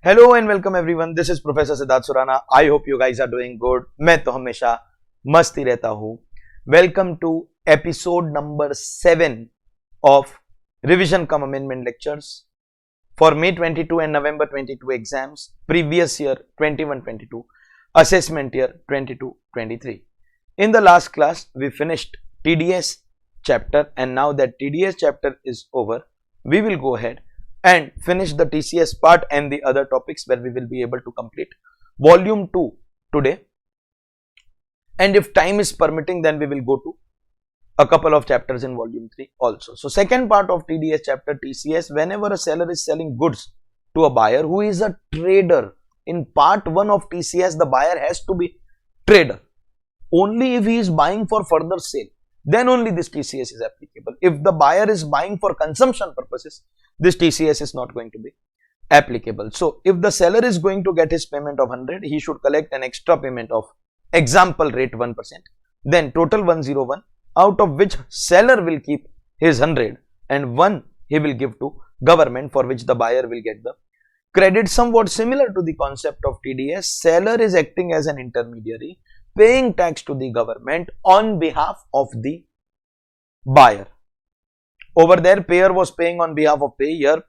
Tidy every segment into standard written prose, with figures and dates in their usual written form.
Hello and welcome everyone. This is Professor Siddharth Surana. I hope you guys are doing good. मैं तो हमेशा मस्ती रहता हूँ. Welcome to episode number 7 of revision cum amendment lectures for May 22 and November 22 exams, previous year 21-22, assessment year 22-23. In the last class, we finished TDS chapter, and now that TDS chapter is over, we will go ahead and finish the TCS part and the other topics where we will be able to complete volume 2 today. And if time is permitting, then we will go to a couple of chapters in volume 3 also. So second part of TDS chapter TCS, whenever a seller is selling goods to a buyer who is a trader, in part 1 of TCS, the buyer has to be trader. Only if he is buying for further sale, then only this TCS is applicable. If the buyer is buying for consumption purposes, this TCS is not going to be applicable. So, if the seller is going to get his payment of 100, he should collect an extra payment of example rate 1%, then total 101, out of which seller will keep his 100 and 1 he will give to government, for which the buyer will get the credit. Somewhat similar to the concept of TDS, seller is acting as an intermediary, paying tax to the government on behalf of the buyer. Over there, payer was paying on behalf of payer,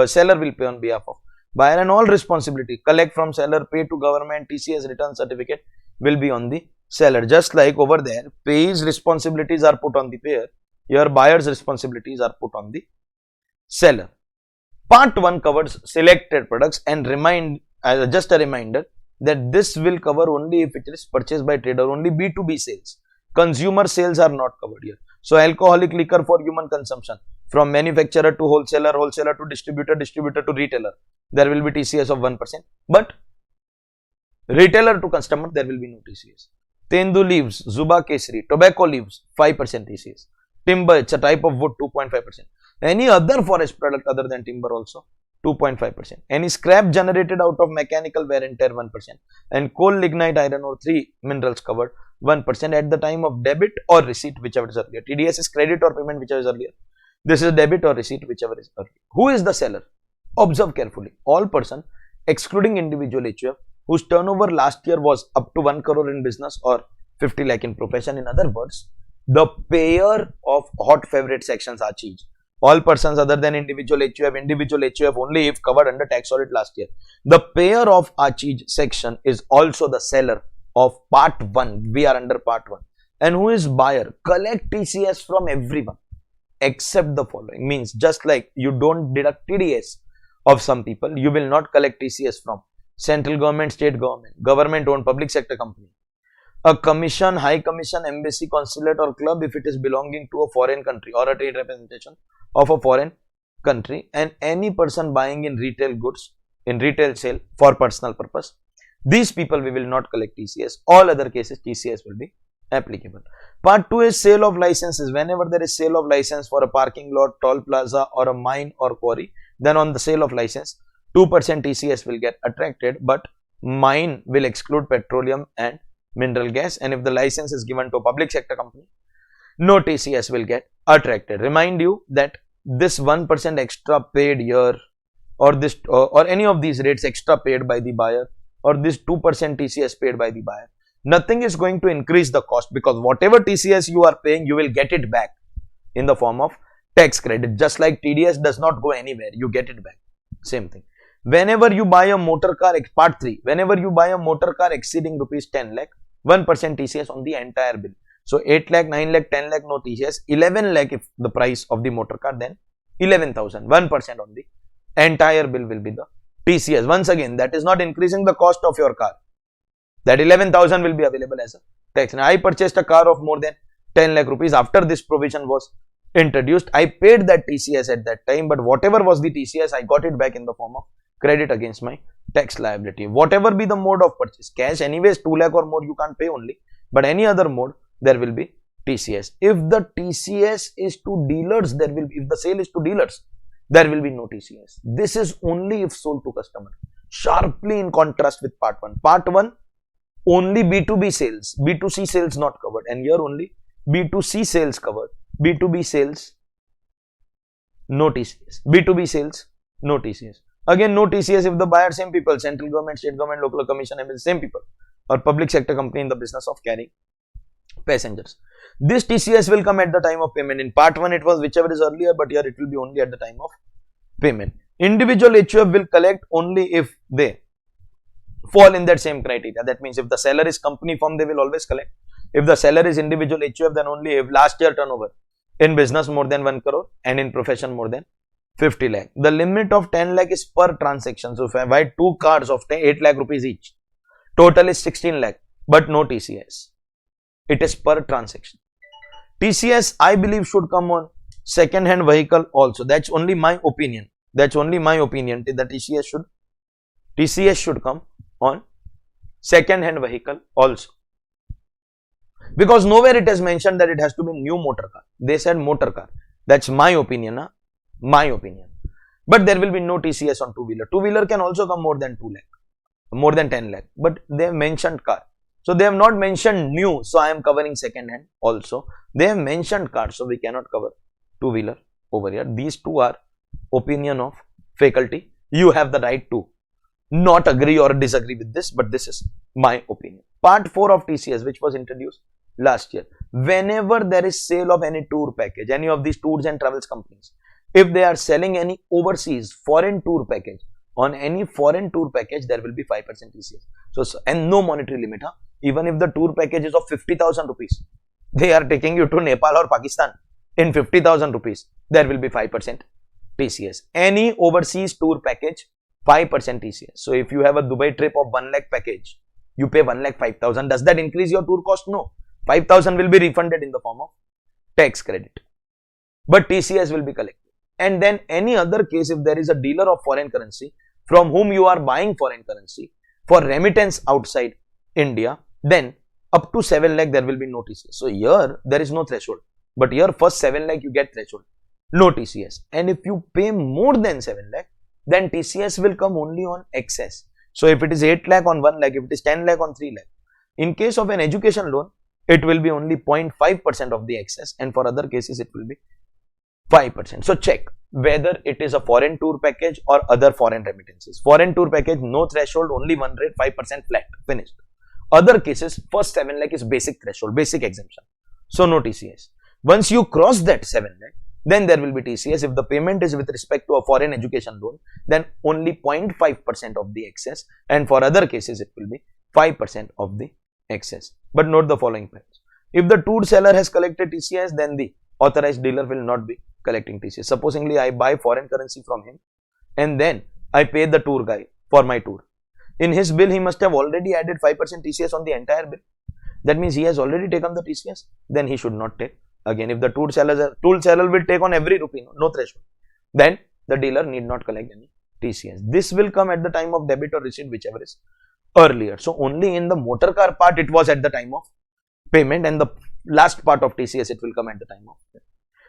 seller will pay on behalf of buyer, and all responsibility, collect from seller, pay to government, TCS return certificate will be on the seller. Just like over there, payer's responsibilities are put on the payer, here buyer's responsibilities are put on the seller. Part 1 covers selected products, and just a reminder that this will cover only if it is purchased by trader, only B2B sales. Consumer sales are not covered here. So, alcoholic liquor for human consumption, from manufacturer to wholesaler, wholesaler to distributor, distributor to retailer, there will be TCS of 1%. But retailer to customer, there will be no TCS. Tendu leaves, Zuba Kesari, tobacco leaves, 5% TCS. Timber, it's a type of wood, 2.5%. Any other forest product other than timber also, 2.5%. Any scrap generated out of mechanical wear and tear, 1%. And coal, lignite, iron ore, 3 minerals covered, 1% at the time of debit or receipt, whichever is earlier. TDS is credit or payment, whichever is earlier. This is debit or receipt, whichever is earlier. Who is the seller? Observe carefully. All person, excluding individual HUF, whose turnover last year was up to 1 crore in business or 50 lakh in profession. In other words, the payer of hot favorite sections are changed. All persons other than individual HUF only if covered under tax audit last year. The payer of Achij section is also the seller of part 1. We are under part 1. And who is buyer? Collect TCS from everyone except the following. Means just like you don't deduct TDS of some people, you will not collect TCS from central government, state government, government owned public sector company, a commission, high commission, embassy, consulate or club if it is belonging to a foreign country or a trade representation of a foreign country, and any person buying in retail goods in retail sale for personal purpose. These people we will not collect TCS. All other cases TCS will be applicable. Part 2 is sale of licenses. Whenever there is sale of license for a parking lot, toll plaza or a mine or quarry, then on the sale of license 2% TCS will get attracted, but mine will exclude petroleum and mineral gas, and if the license is given to a public sector company, no TCS will get attracted. Remind you that this 1% extra paid here, or this or any of these rates extra paid by the buyer, or this 2% TCS paid by the buyer, nothing is going to increase the cost, because whatever TCS you are paying, you will get it back in the form of tax credit. Just like TDS does not go anywhere, you get it back. Same thing. Whenever you buy a motor car, part 3, whenever you buy a motor car exceeding rupees 10 lakh, 1% TCS on the entire bill. So 8 lakh, 9 lakh, 10 lakh, no TCS. 11 lakh if the price of the motor car, then 11,000, 1% on the entire bill will be the TCS. Once again, that is not increasing the cost of your car. That 11,000 will be available as a tax. Now, I purchased a car of more than 10 lakh rupees after this provision was introduced. I paid that TCS at that time, but whatever was the TCS, I got it back in the form of credit against my tax liability. Whatever be the mode of purchase, cash anyways 2 lakh or more you can't pay only, but any other mode there will be TCS. If the TCS is to dealers, there will be, if the sale is to dealers, there will be no TCS. This is only if sold to customer. Sharply in contrast with part 1. Part 1 only B2B sales, B2C sales not covered, and here only B2C sales covered. B2B sales no TCS. B2B sales no TCS. Again, no TCS if the buyer same people, central government, state government, local commission, ML, same people, or public sector company in the business of carrying passengers. This TCS will come at the time of payment. In part 1 it was whichever is earlier, but here it will be only at the time of payment. Individual HUF will collect only if they fall in that same criteria. That means if the seller is company firm, they will always collect. If the seller is individual HUF, then only if last year turnover in business more than 1 crore and in profession more than 50 lakh. The limit of 10 lakh is per transaction. So if I buy 2 cars of 8 lakh rupees each, total is 16 lakh, but no TCS. It is per transaction. TCS, I believe, should come on second hand vehicle also. That's only my opinion. That's only my opinion. The TCS should come on second hand vehicle also. Because nowhere it has mentioned that it has to be new motor car. They said motor car. That's my opinion. My opinion. But there will be no TCS on two-wheeler. Two-wheeler can also come more than 2 lakh, more than 10 lakh. But they have mentioned car. So they have not mentioned new. So I am covering second hand also. They have mentioned car. So we cannot cover two-wheeler over here. These two are opinion of faculty. You have the right to not agree or disagree with this, but this is my opinion. Part 4 of TCS, which was introduced last year. Whenever there is sale of any tour package, any of these tours and travels companies, if they are selling any overseas foreign tour package, on any foreign tour package, there will be 5% TCS. So, and no monetary limit. Even if the tour package is of 50,000 rupees, they are taking you to Nepal or Pakistan in 50,000 rupees, there will be 5% TCS. Any overseas tour package, 5% TCS. So, if you have a Dubai trip of 1 lakh package, you pay 1 lakh 5,000. Does that increase your tour cost? No. 5,000 will be refunded in the form of tax credit. But TCS will be collected. And then any other case, if there is a dealer of foreign currency from whom you are buying foreign currency for remittance outside India, then up to 7 lakh there will be no TCS. So here there is no threshold. But here first 7 lakh you get threshold. No TCS. And if you pay more than 7 lakh, then TCS will come only on excess. So if it is 8 lakh on 1 lakh, if it is 10 lakh on 3 lakh. In case of an education loan, it will be only 0.5% of the excess, and for other cases it will be 5%. So check whether it is a foreign tour package or other foreign remittances. Foreign tour package, no threshold, only one rate, 5% flat, finished. Other cases, first 7 lakh is basic threshold, basic exemption. So no TCS. Once you cross that 7 lakh, then there will be TCS. If the payment is with respect to a foreign education loan, then only 0.5% of the excess, and for other cases it will be 5% of the excess. But note the following points. If the tour seller has collected TCS, then the authorized dealer will not be collecting TCS. Supposingly I buy foreign currency from him and then I pay the tour guy for my tour. In his bill, he must have already added 5% TCS on the entire bill. That means he has already taken the TCS. Then he should not take. Again, if the tour seller will take on every rupee, no threshold, then the dealer need not collect any TCS. This will come at the time of debit or receipt, whichever is earlier. So only in the motor car part it was at the time of payment, and the last part of TCS it will come at the time of payment.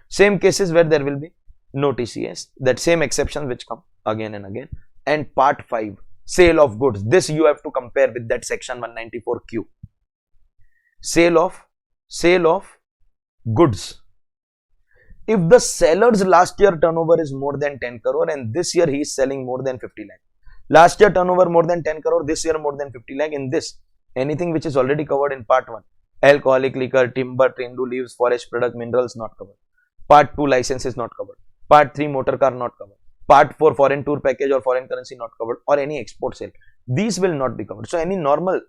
Same cases where there will be no TCS, that same exception which come again and again. And part 5, sale of goods. This you have to compare with that section 194Q. Sale of goods. If the seller's last year turnover is more than 10 crore and this year he is selling more than 50 lakh. Last year turnover more than 10 crore, this year more than 50 lakh. In this, anything which is already covered in part 1, alcoholic liquor, timber, tendu leaves, forest product, minerals not covered. Part 2, licenses not covered. Part 3, motor car not covered. Part 4, foreign tour package or foreign currency not covered, or any export sale. These will not be covered. So any normal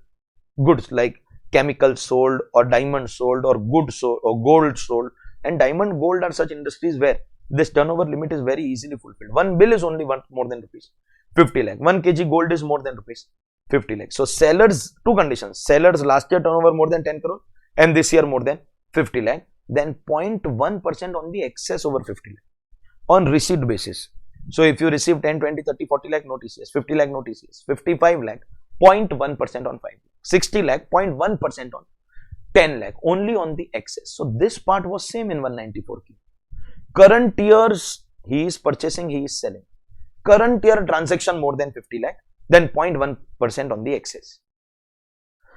goods like chemicals sold or diamond sold or gold sold, and diamond gold are such industries where this turnover limit is very easily fulfilled. One bill is only more than rupees 50 lakh. 1 kg gold is more than rupees 50 lakh. So sellers, two conditions. Sellers last year turnover more than 10 crore and this year more than 50 lakh. Then 0.1% on the excess over 50 lakh on receipt basis. So if you receive 10, 20, 30, 40 lakh, no TCS. 50 lakh, no TCS. 55 lakh, 0.1% on 5 lakh. 60 lakh, 0.1% on 10 lakh, only on the excess. So this part was same in 194Q. Current years, he is purchasing, he is selling. Current year transaction more than 50 lakh, then 0.1% on the excess.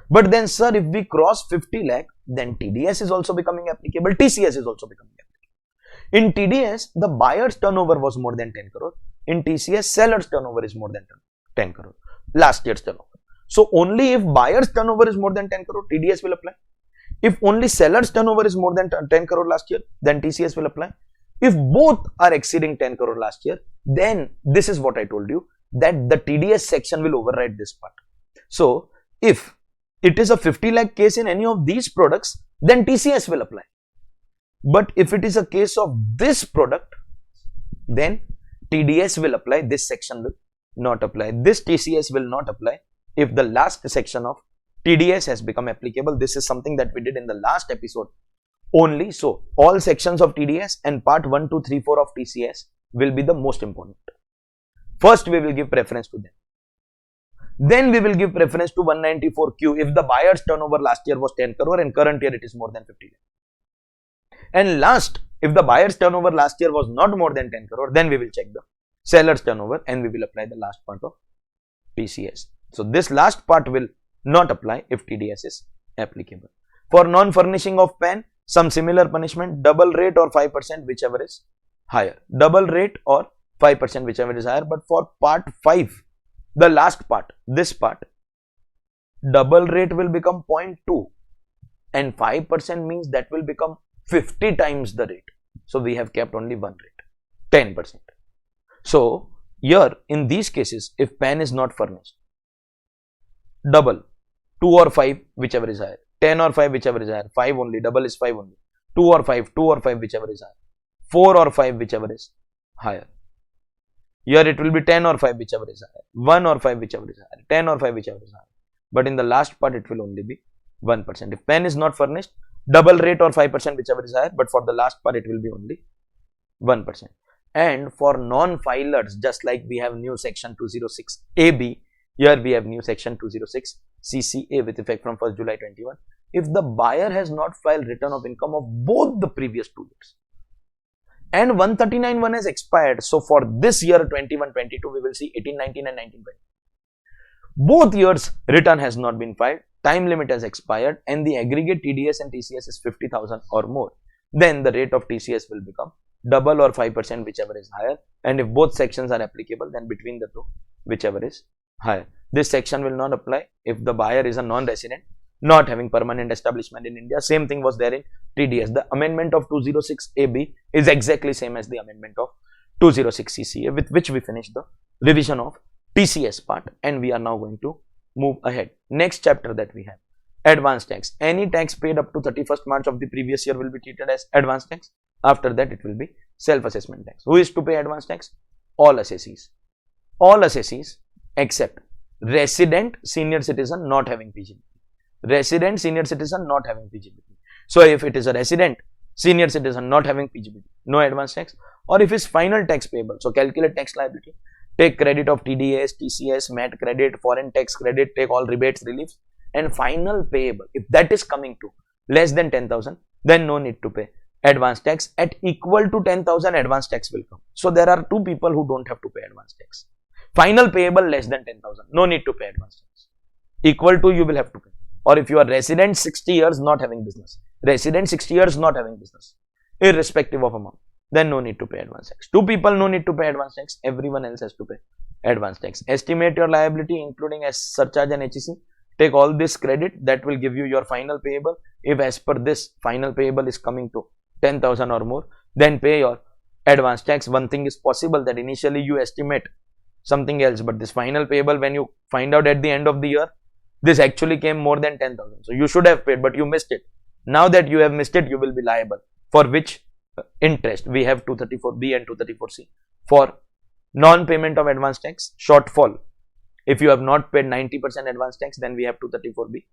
But then sir, if we cross 50 lakh, then TDS is also becoming applicable, TCS is also becoming applicable. In TDS, the buyer's turnover was more than 10 crore, in TCS, seller's turnover is more than 10 crore, last year's turnover. So only if buyer's turnover is more than 10 crore, TDS will apply. If only seller's turnover is more than 10 crore last year, then TCS will apply. If both are exceeding 10 crore last year, then this is what I told you, that the TDS section will override this part. So if it is a 50 lakh case in any of these products, then TCS will apply. But if it is a case of this product, then TDS will apply, this section will not apply. This TCS will not apply if the last section of TDS has become applicable. This is something that we did in the last episode only. So all sections of TDS and part 1, 2, 3, 4 of TCS will be the most important. First, we will give preference to them. Then we will give preference to 194Q if the buyer's turnover last year was 10 crore and current year it is more than 50 lakh. And last, if the buyer's turnover last year was not more than 10 crore, then we will check the seller's turnover and we will apply the last part of TCS. So this last part will not apply if TDS is applicable. For non-furnishing of PAN, some similar punishment, double rate or 5%, whichever is higher. Double rate or 5%, whichever is higher. But for part 5, the last part, this part, double rate will become 0.2 and 5% means that will become 50 times the rate. So we have kept only one rate, 10%. So here in these cases, if PAN is not furnished, double, 2 or 5, whichever is higher, 10 or 5, whichever is higher, 5 only, double is 5 only, 2 or 5, whichever is higher, 4 or 5, whichever is higher. Here it will be 10 or 5, whichever is higher, 1 or 5, whichever is higher, 10 or 5, whichever is higher. But in the last part, it will only be 1%. If PAN is not furnished, double rate or 5%, whichever is higher, but for the last part, it will be only 1%. And for non-filers, just like we have new section 206 AB, here we have new section 206 CCA with effect from 1st July 21. If the buyer has not filed return of income of both the previous 2 years and 139(1) has expired, so for this year 21-22, we will see 18-19 and 19-20. Both years return has not been filed, time limit has expired, and the aggregate TDS and TCS is 50,000 or more. Then the rate of TCS will become double or 5%, whichever is higher. And if both sections are applicable, then between the two, whichever is higher. This section will not apply if the buyer is a non-resident, not having permanent establishment in India. Same thing was there in TDS. The amendment of 206 AB is exactly same as the amendment of 206 CCA, with which we finished the revision of TCS part, and we are now going to move ahead. Next chapter that we have, advance tax. Any tax paid up to 31st March of the previous year will be treated as advance tax. After that, it will be self-assessment tax. Who is to pay advance tax? All assessees. All assessees except resident senior citizen not having PGBP. Resident senior citizen not having PGBP. So if it is a resident senior citizen not having PGBP, no advance tax. Or if his final tax payable, so calculate tax liability, take credit of TDS, TCS, MAT credit, foreign tax credit, take all rebates, reliefs, and final payable. If that is coming to less than 10,000, then no need to pay advance tax. At equal to 10,000, advance tax will come. So there are two people who don't have to pay advance tax. Final payable less than 10,000, no need to pay advance tax. Equal to, you will have to pay. Or if you are resident 60 years not having business, resident 60 years not having business, irrespective of amount, then no need to pay advance tax. Two people no need to pay advance tax, everyone else has to pay advance tax. Estimate your liability including as surcharge and HEC. Take all this credit, that will give you your final payable. If as per this final payable is coming to 10,000 or more, then pay your advance tax. One thing is possible, that initially you estimate something else, but this final payable, when you find out at the end of the year, this actually came more than 10,000. So you should have paid, but you missed it. Now that you have missed it, you will be liable. For which interest? We have 234B and 234C. For non-payment of advance tax, shortfall. If you have not paid 90% advance tax, then we have 234B.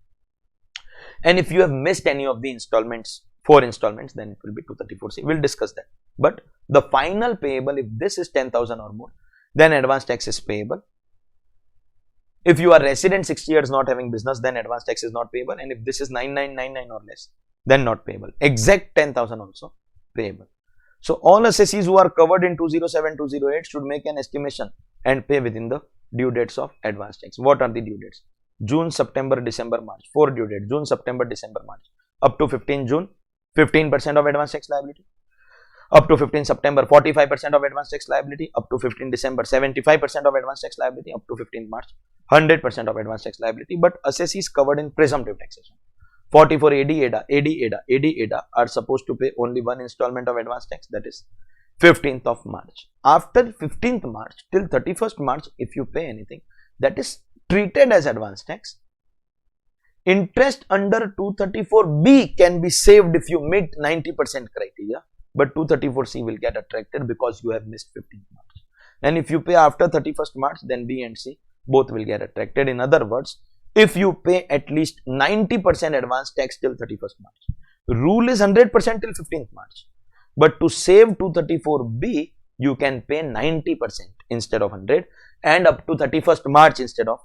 And if you have missed any of the installments, 4 installments, then it will be 234C. We'll discuss that. But the final payable, if this is 10,000 or more, then advance tax is payable. If you are resident 60 years not having business, then advance tax is not payable. And if this is 9999 or less, then not payable. Exact 10,000 also payable. So all assessees who are covered in 207, 208 should make an estimation and pay within the due dates of advance tax. What are the due dates? June, September, December, March. 4 due dates. June, September, December, March. Up to 15 June, 15% of advance tax liability. Up to 15 September, 45% of advance tax liability. Up to 15 December, 75% of advance tax liability. Up to 15 March, 100% of advance tax liability. But assessee is covered in presumptive taxation. 44 AD are supposed to pay only one installment of advance tax, that is 15th of March. After 15th March till 31st March, if you pay anything, that is treated as advance tax. Interest under 234B can be saved if you meet 90% criteria, but 234C will get attracted because you have missed 15th March. And if you pay after 31st March, then B and C both will get attracted. In other words, if you pay at least 90% advance tax till 31st March, rule is 100% till 15th March. But to save 234B, you can pay 90% instead of 100 and up to 31st March instead of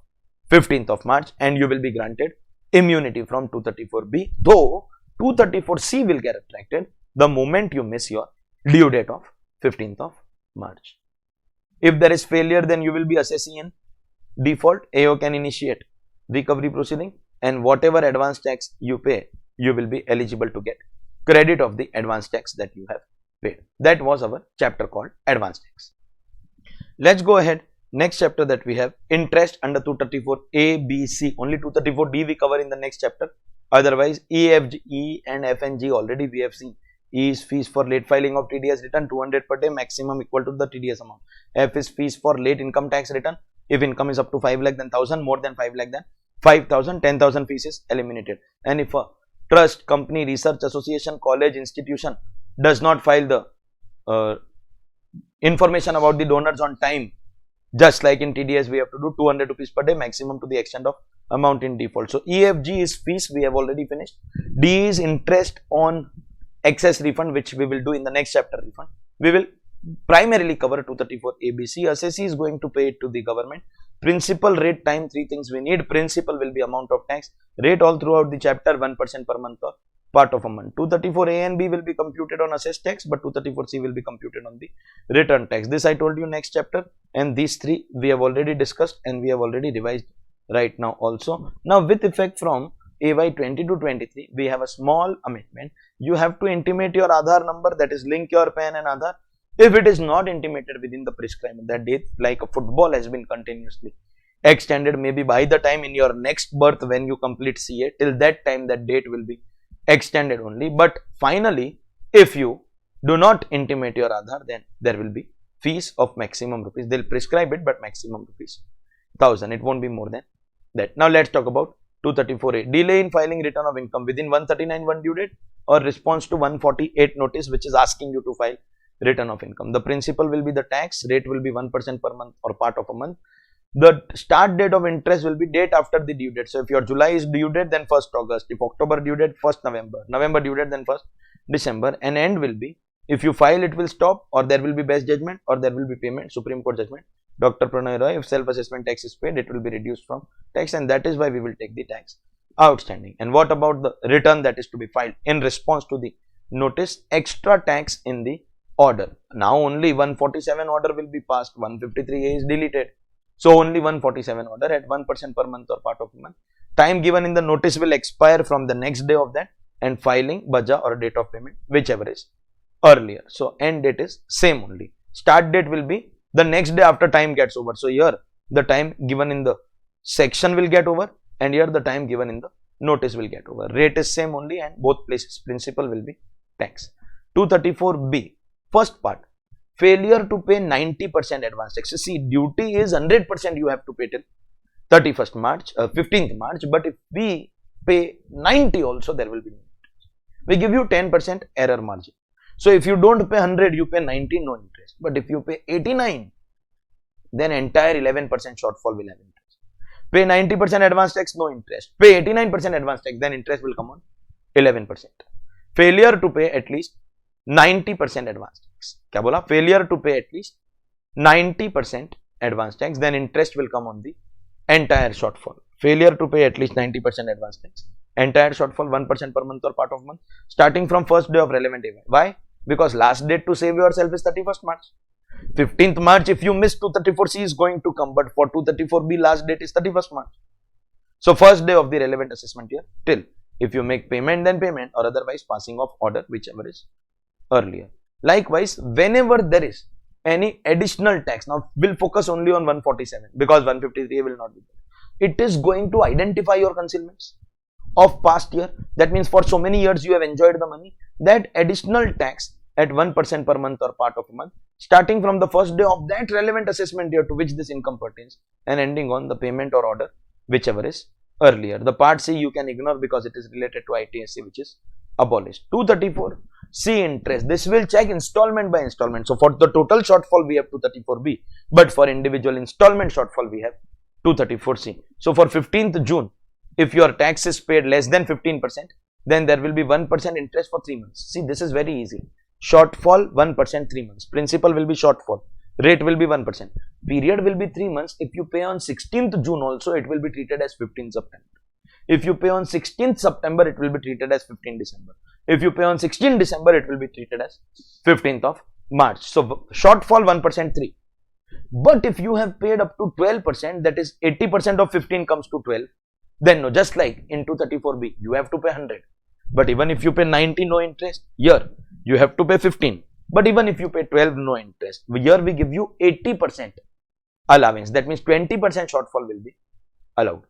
15th of March, and you will be granted immunity from 234B, though 234C will get attracted the moment you miss your due date of 15th of March. If there is failure, then you will be assessing in default. AO can initiate recovery proceeding, and whatever advance tax you pay, you will be eligible to get credit of the advance tax that you have paid. That was our chapter called advance tax. Let's go ahead. Next chapter that we have, interest under 234 A, B, C. Only 234 D we cover in the next chapter. Otherwise, E, F, G, E and F and G already we have seen. E is fees for late filing of TDS return, 200 per day, maximum equal to the TDS amount. F is fees for late income tax return. If income is up to 5 lakh, then 1000, more than 5 lakh, then 5000, 10,000 fees is eliminated. And if a trust, company, research association, college, institution does not file the information about the donors on time, just like in TDS, we have to do 200 rupees per day, maximum to the extent of amount in default. So EFG is fees, we have already finished. D is interest on excess refund, which we will do in the next chapter refund. We will primarily cover 234 ABC. Assessee is going to pay it to the government. Principal, rate, time, three things we need. Principal will be amount of tax. Rate all throughout the chapter, 1% per month or part of a month. 234 A and B will be computed on assessed tax, but 234 C will be computed on the return tax. This I told you next chapter, and these three we have already discussed and we have already revised right now also. Now with effect from AY 22-23, we have a small amendment. You have to intimate your Aadhaar number, that is link your PAN and Aadhaar. If it is not intimated within the prescribed that date, like a football has been continuously extended, maybe by the time in your next birth when you complete CA, till that time that date will be extended only. But finally, if you do not intimate your Aadhaar, then there will be fees of maximum rupees. They'll prescribe it, but maximum rupees 1000. It won't be more than that. Now let's talk about 234A. Delay in filing return of income within 139 due date or response to 148 notice, which is asking you to file return of income. The principal will be the tax, rate will be 1% per month or part of a month. The start date of interest will be date after the due date. So if your July is due date, then 1st August. If October due date, 1st November. November due date, then 1st December. And end will be, if you file, it will stop, or there will be best judgment, or there will be payment, Supreme Court judgment. Dr. Pranay Roy, if self-assessment tax is paid, it will be reduced from tax, and that is why we will take the tax outstanding. And what about the return that is to be filed in response to the notice? Extra tax in the order. Now only 147 order will be passed, 153A is deleted. So only 147 order at 1% per month or part of a month. Time given in the notice will expire from the next day of that, and filing, baja or date of payment, whichever is earlier. So end date is same only. Start date will be the next day after time gets over. So here the time given in the section will get over, and here the time given in the notice will get over. Rate is same only, and both places principal will be tax. 234B. First part, failure to pay 90% advance tax. See, duty is 100% you have to pay till 31st March, 15th March, but if we pay 90 also, there will be no interest. We give you 10% error margin. So if you don't pay 100, you pay 90, no interest. But if you pay 89, then entire 11% shortfall will have interest. Pay 90% advance tax, no interest. Pay 89% advance tax, then interest will come on 11%. Failure to pay at least 90% advance tax. Kya bola? Failure to pay at least 90% advance tax, then interest will come on the entire shortfall. Failure to pay at least 90% advance tax, entire shortfall 1% per month or part of month, starting from first day of relevant event. Why? Because last date to save yourself is 31st March. 15th March, if you miss, 234C is going to come, but for 234B, last date is 31st March. So first day of the relevant assessment year till, if you make payment, then payment, or otherwise passing of order, whichever is earlier. Likewise, whenever there is any additional tax, now we'll focus only on 147 because 153 will not be there. It is going to identify your concealments of past year. That means for so many years you have enjoyed the money. That additional tax at 1% per month or part of a month, starting from the first day of that relevant assessment year to which this income pertains and ending on the payment or order, whichever is earlier. The part C you can ignore because it is related to ITSC, which is abolished. 234 C interest. This will check installment by installment. So for the total shortfall we have 234B, but for individual installment shortfall we have 234C. So for 15th June, if your tax is paid less than 15%, then there will be 1% interest for 3 months. See, this is very easy. Shortfall 1% 3 months. Principal will be shortfall. Rate will be 1%. Period will be 3 months. If you pay on 16th June also, it will be treated as 15th September. If you pay on 16th September, it will be treated as 15th December. If you pay on 16th December, it will be treated as 15th of March. So shortfall 1% 3. But if you have paid up to 12%, that is 80% of 15 comes to 12. Then no, just like in 234B, you have to pay 100. But even if you pay 90, no interest, here you have to pay 15. But even if you pay 12, no interest. Here we give you 80% allowance. That means 20% shortfall will be allowed.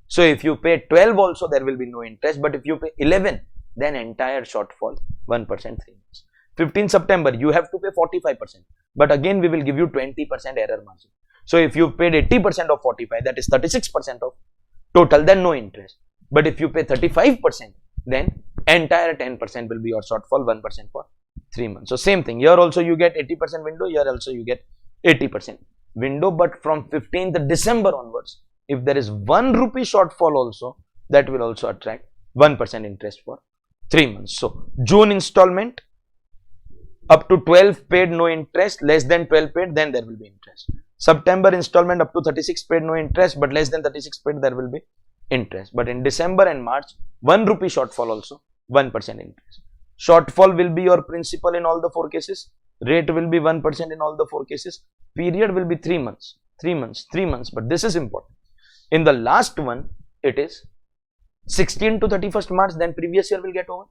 So if you pay 12 also, there will be no interest. But if you pay 11, then entire shortfall 1% 3 months. 15 September, you have to pay 45%. But again, we will give you 20% error margin. So if you paid 80% of 45, that is 36% of total, then no interest. But if you pay 35%, then entire 10% will be your shortfall, 1% for 3 months. So same thing, here also you get 80% window, here also you get 80% window. But from 15th December onwards, if there is 1 rupee shortfall also, that will also attract 1% interest for 3 months. So June installment, up to 12 paid, no interest. Less than 12 paid, then there will be interest. September installment, up to 36 paid, no interest, but less than 36 paid, there will be interest. But in December and March, 1 rupee shortfall also, 1% interest. Shortfall will be your principal in all the 4 cases. Rate will be 1% in all the 4 cases. Period will be 3 months. 3 months, 3 months. But this is important. In the last one, it is 16 to 31st March, then previous year will get over.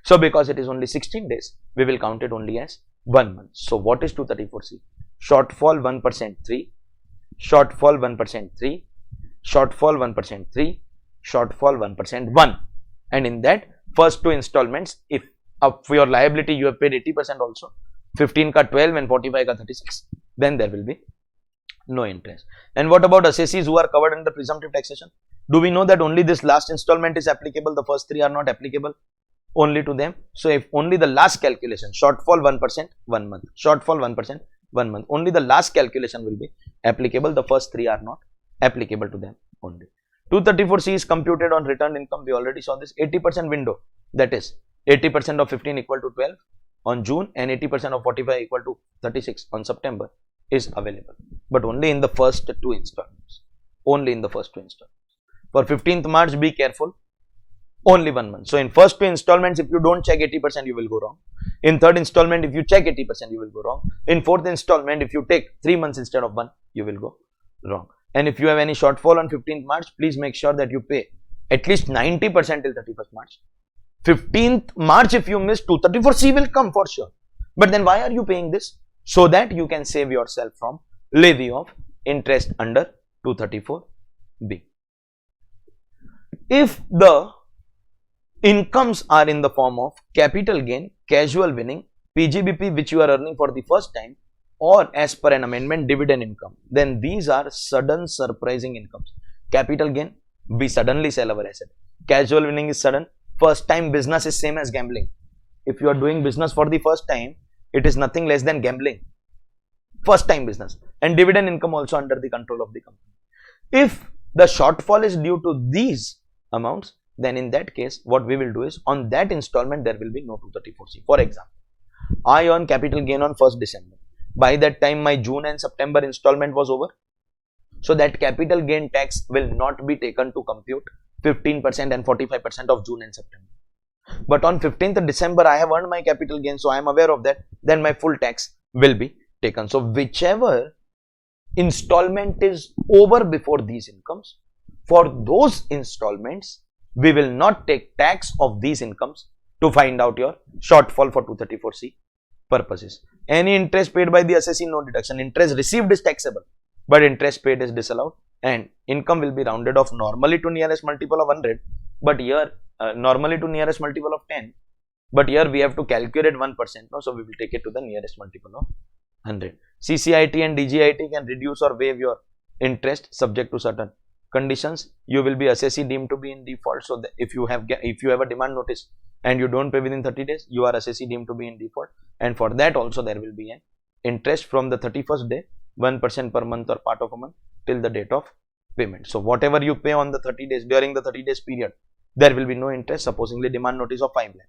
So because it is only 16 days, we will count it only as 1 month. So what is 234C? Shortfall 1% 3, shortfall 1% 3, shortfall 1% 3, shortfall 1% 1. And in that first 2 installments, if for your liability you have paid 80% also, 15 ka 12 and 45 ka 36, then there will be no interest. And what about assessees who are covered under presumptive taxation? Do we know that only this last installment is applicable? The first 3 are not applicable only to them. So if only the last calculation, shortfall 1%, 1 month, shortfall 1%, 1 month, only the last calculation will be applicable. The first 3 are not applicable to them only. 234C is computed on returned income. We already saw this. 80% window, that is 80% of 15 equal to 12 on June and 80% of 45 equal to 36 on September is available, but only in the first 2 installments. Only in the first 2 installments. For 15th March, be careful. Only 1 month. So in first 2 installments, if you don't check 80%, you will go wrong. In third installment, if you check 80%, you will go wrong. In fourth installment, if you take 3 months instead of 1, you will go wrong. And if you have any shortfall on 15th March, please make sure that you pay at least 90% till 31st March. 15th March, if you miss, 234C will come for sure. But then why are you paying this? So that you can save yourself from levy of interest under 234B. If the incomes are in the form of capital gain, casual winning, PGBP which you are earning for the first time, or as per an amendment dividend income, then these are sudden surprising incomes. Capital gain, we suddenly sell our asset. Casual winning is sudden. First time business is same as gambling. If you are doing business for the first time, it is nothing less than gambling. First time business. And dividend income also under the control of the company. If the shortfall is due to these amounts, then in that case, what we will do is, on that installment, there will be no 234C. For example, I earn capital gain on 1st December. By that time, my June and September installment was over. So that capital gain tax will not be taken to compute 15% and 45% of June and September. But on 15th December, I have earned my capital gain, so I am aware of that. Then my full tax will be taken. So whichever installment is over before these incomes, for those installments, we will not take tax of these incomes to find out your shortfall for 234C purposes. Any interest paid by the assessee, no deduction. Interest received is taxable, but interest paid is disallowed, and income will be rounded off normally to nearest multiple of 100, but here normally to nearest multiple of 10, but here we have to calculate 1%, no? So we will take it to the nearest multiple of 100. CCIT and DGIT can reduce or waive your interest subject to certain conditions. You will be assessee deemed to be in default, so that if you have a demand notice and you don't pay within 30 days, you are assessee deemed to be in default, and for that also there will be an interest from the 31st day, 1% per month or part of a month till the date of payment. So whatever you pay on the 30 days, during the 30 days period, there will be no interest. Supposingly demand notice of 5 lakh,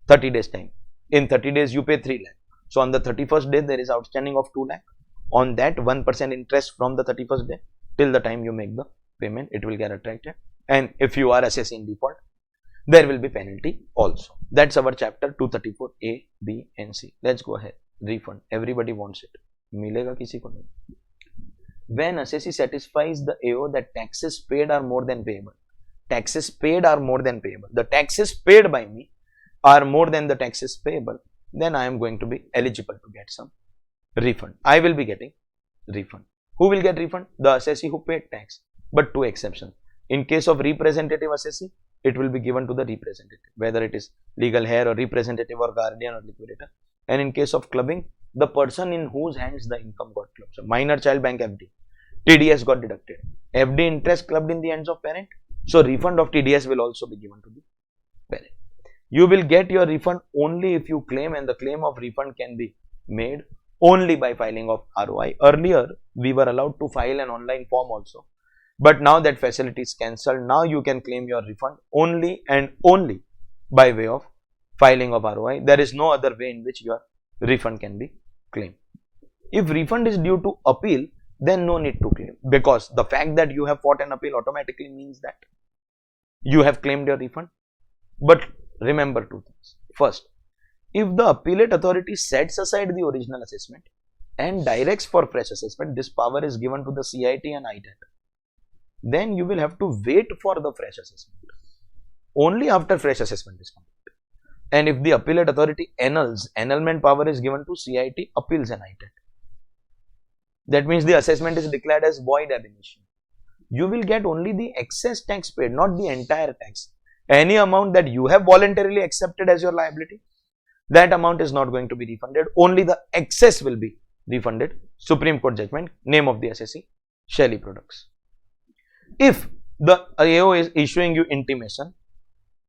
30 days time. In 30 days you pay 3 lakh. So on the 31st day there is outstanding of 2 lakh. On that 1% interest from the 31st day till the time you make the payment, it will get attracted. And if you are assessed in default, there will be penalty also. That's our chapter 234 A, B and C. Let's go ahead. Refund. Everybody wants it. Milega kisi ko nahi. When assessee satisfies the AO that taxes paid are more than payable. Taxes paid are more than payable. The taxes paid by me are more than the taxes payable. Then I am going to be eligible to get some refund. I will be getting refund. Who will get refund? The assessee who paid tax. But two exceptions. In case of representative assessee, it will be given to the representative, whether it is legal heir or representative or guardian or liquidator. And in case of clubbing, the person in whose hands the income got clubbed. So minor child bank FD, TDS got deducted. FD interest clubbed in the hands of parent. So refund of TDS will also be given to the parent. You will get your refund only if you claim, and the claim of refund can be made only by filing of ROI. Earlier, we were allowed to file an online form also. But now that facility is cancelled, now you can claim your refund only and only by way of filing of ROI. There is no other way in which your refund can be claimed. If refund is due to appeal, then no need to claim, because the fact that you have fought an appeal automatically means that you have claimed your refund. But remember two things. First, if the appellate authority sets aside the original assessment and directs for fresh assessment, this power is given to the CIT and ITAT. Then you will have to wait for the fresh assessment. Only after fresh assessment is complete. And if the appellate authority annuls, annulment power is given to CIT, appeals and ITAT. That means the assessment is declared as void ab initio. You will get only the excess tax paid, not the entire tax. Any amount that you have voluntarily accepted as your liability, that amount is not going to be refunded. Only the excess will be refunded. Supreme Court judgment, name of the assessee, Shelley Products. If the AO is issuing you intimation,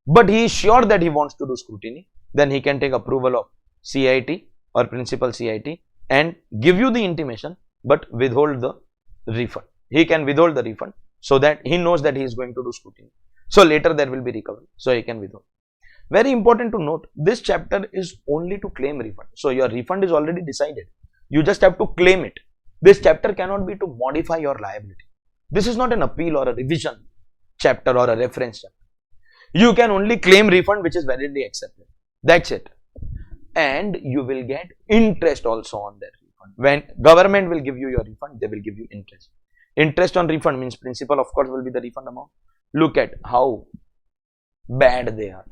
but he is sure that he wants to do scrutiny, then he can take approval of CIT or principal CIT and give you the intimation, but withhold the refund. He can withhold the refund so that he knows that he is going to do scrutiny. So later there will be recovery, so he can withhold. Very important to note, this chapter is only to claim refund. So your refund is already decided. You just have to claim it. This chapter cannot be to modify your liability. This is not an appeal or a revision chapter or a reference chapter. You can only claim refund which is validly accepted. That's it. And you will get interest also on that refund. When government will give you your refund, they will give you interest. Interest on refund means principal, of course, will be the refund amount. Look at how bad they are.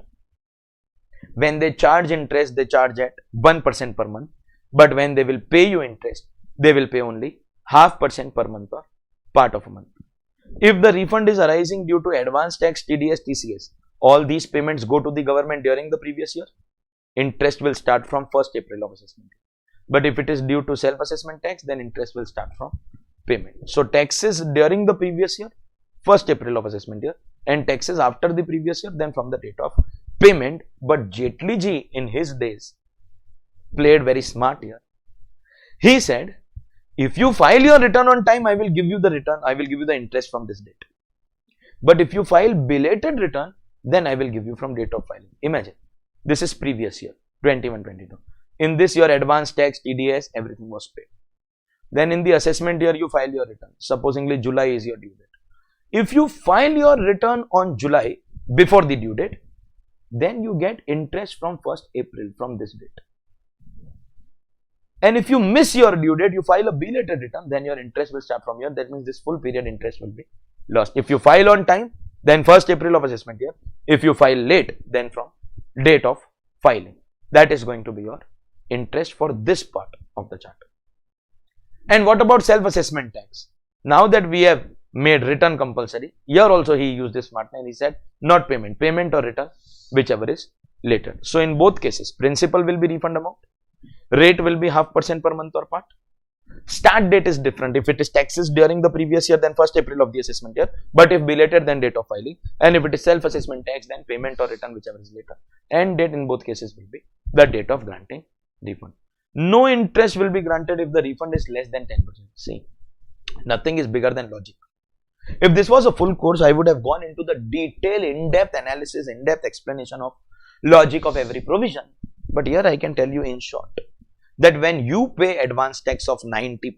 When they charge interest, they charge at 1% per month. But when they will pay you interest, they will pay only 0.5% per month or part of a month. If the refund is arising due to advance tax, TDS, TCS, all these payments go to the government during the previous year. Interest will start from 1st April of assessment. But if it is due to self-assessment tax, then interest will start from payment. So taxes during the previous year, 1st April of assessment year, and taxes after the previous year, then from the date of payment. But Jaitley ji in his days played very smart here. He said, if you file your return on time, I will give you the return, I will give you the interest from this date. But if you file belated return, then I will give you from date of filing. Imagine, this is previous year, 21-22. In this year, advance tax, TDS, everything was paid. Then in the assessment year, you file your return. Supposingly July is your due date. If you file your return on July before the due date, then you get interest from 1st April from this date. And if you miss your due date, you file a belated return, then your interest will start from here. That means this full period interest will be lost. If you file on time, then 1st April of assessment year. If you file late, then from date of filing. That is going to be your interest for this part of the chart. And what about self-assessment tax? Now that we have made return compulsory, here also he used this smartness. He said not payment, payment or return, whichever is later. So in both cases, principal will be refund amount, rate will be 0.5% per month or part. Start date is different. If it is taxes during the previous year, then 1st April of the assessment year. But if belated, then date of filing. And if it is self-assessment tax, then payment or return, whichever is later. And date in both cases will be the date of granting refund. No interest will be granted if the refund is less than 10%. See, nothing is bigger than logic. If this was a full course, I would have gone into the detailed, in-depth analysis, in-depth explanation of logic of every provision. But here I can tell you in short that when you pay advance tax of 90%,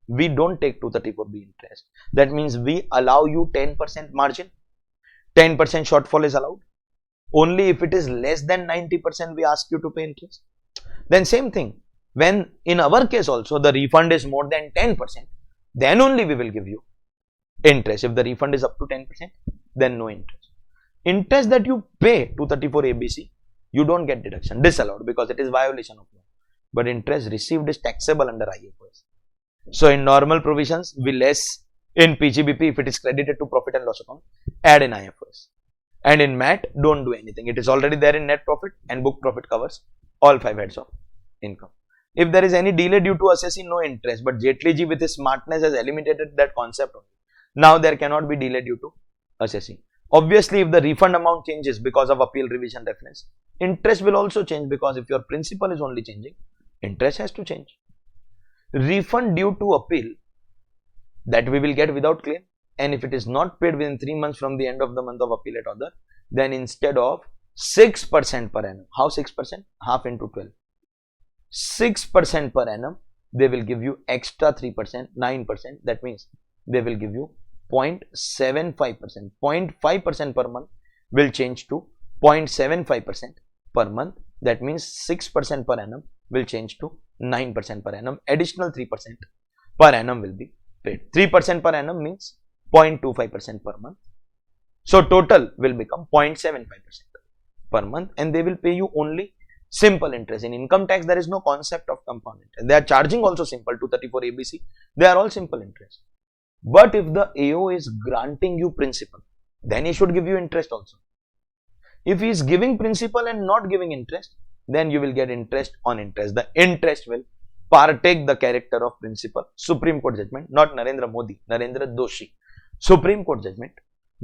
we don't take 234B interest. That means we allow you 10% margin, 10% shortfall is allowed. Only if it is less than 90%, we ask you to pay interest. Then same thing, when in our case also the refund is more than 10%, then only we will give you interest. If the refund is up to 10%, then no interest. Interest that you pay 234 ABC, you don't get deduction, disallowed, because it is violation of law. But interest received is taxable under IFRS. So in normal provisions, we less in PGBP if it is credited to profit and loss account, add in IFRS. And in MAT, don't do anything. It is already there in net profit, and book profit covers all 5 heads of income. If there is any delay due to assessing, no interest. But Jetli ji with his smartness has eliminated that concept only. Now there cannot be delay due to assessing. Obviously, if the refund amount changes because of appeal, revision, reference, interest will also change, because if your principal is only changing, interest has to change. Refund due to appeal, that we will get without claim, and if it is not paid within 3 months from the end of the month of appeal at order, then instead of 6% per annum, how 6%? Half into 12. 6% per annum, they will give you extra 3%, 9%. That means they will give you 0.75%. 0.5% per month will change to 0.75% per month. That means 6% per annum will change to 9% per annum. Additional 3% per annum will be paid. 3% per annum means 0.25% per month. So total will become 0.75% per month, and they will pay you only simple interest. In income tax, there is no concept of compound interest. They are charging also simple 234 ABC. They are all simple interest. But if the AO is granting you principal, then he should give you interest also. If he is giving principal and not giving interest, then you will get interest on interest. The interest will partake the character of principal. Supreme Court judgment, not Narendra Modi, Narendra Doshi. Supreme Court judgment,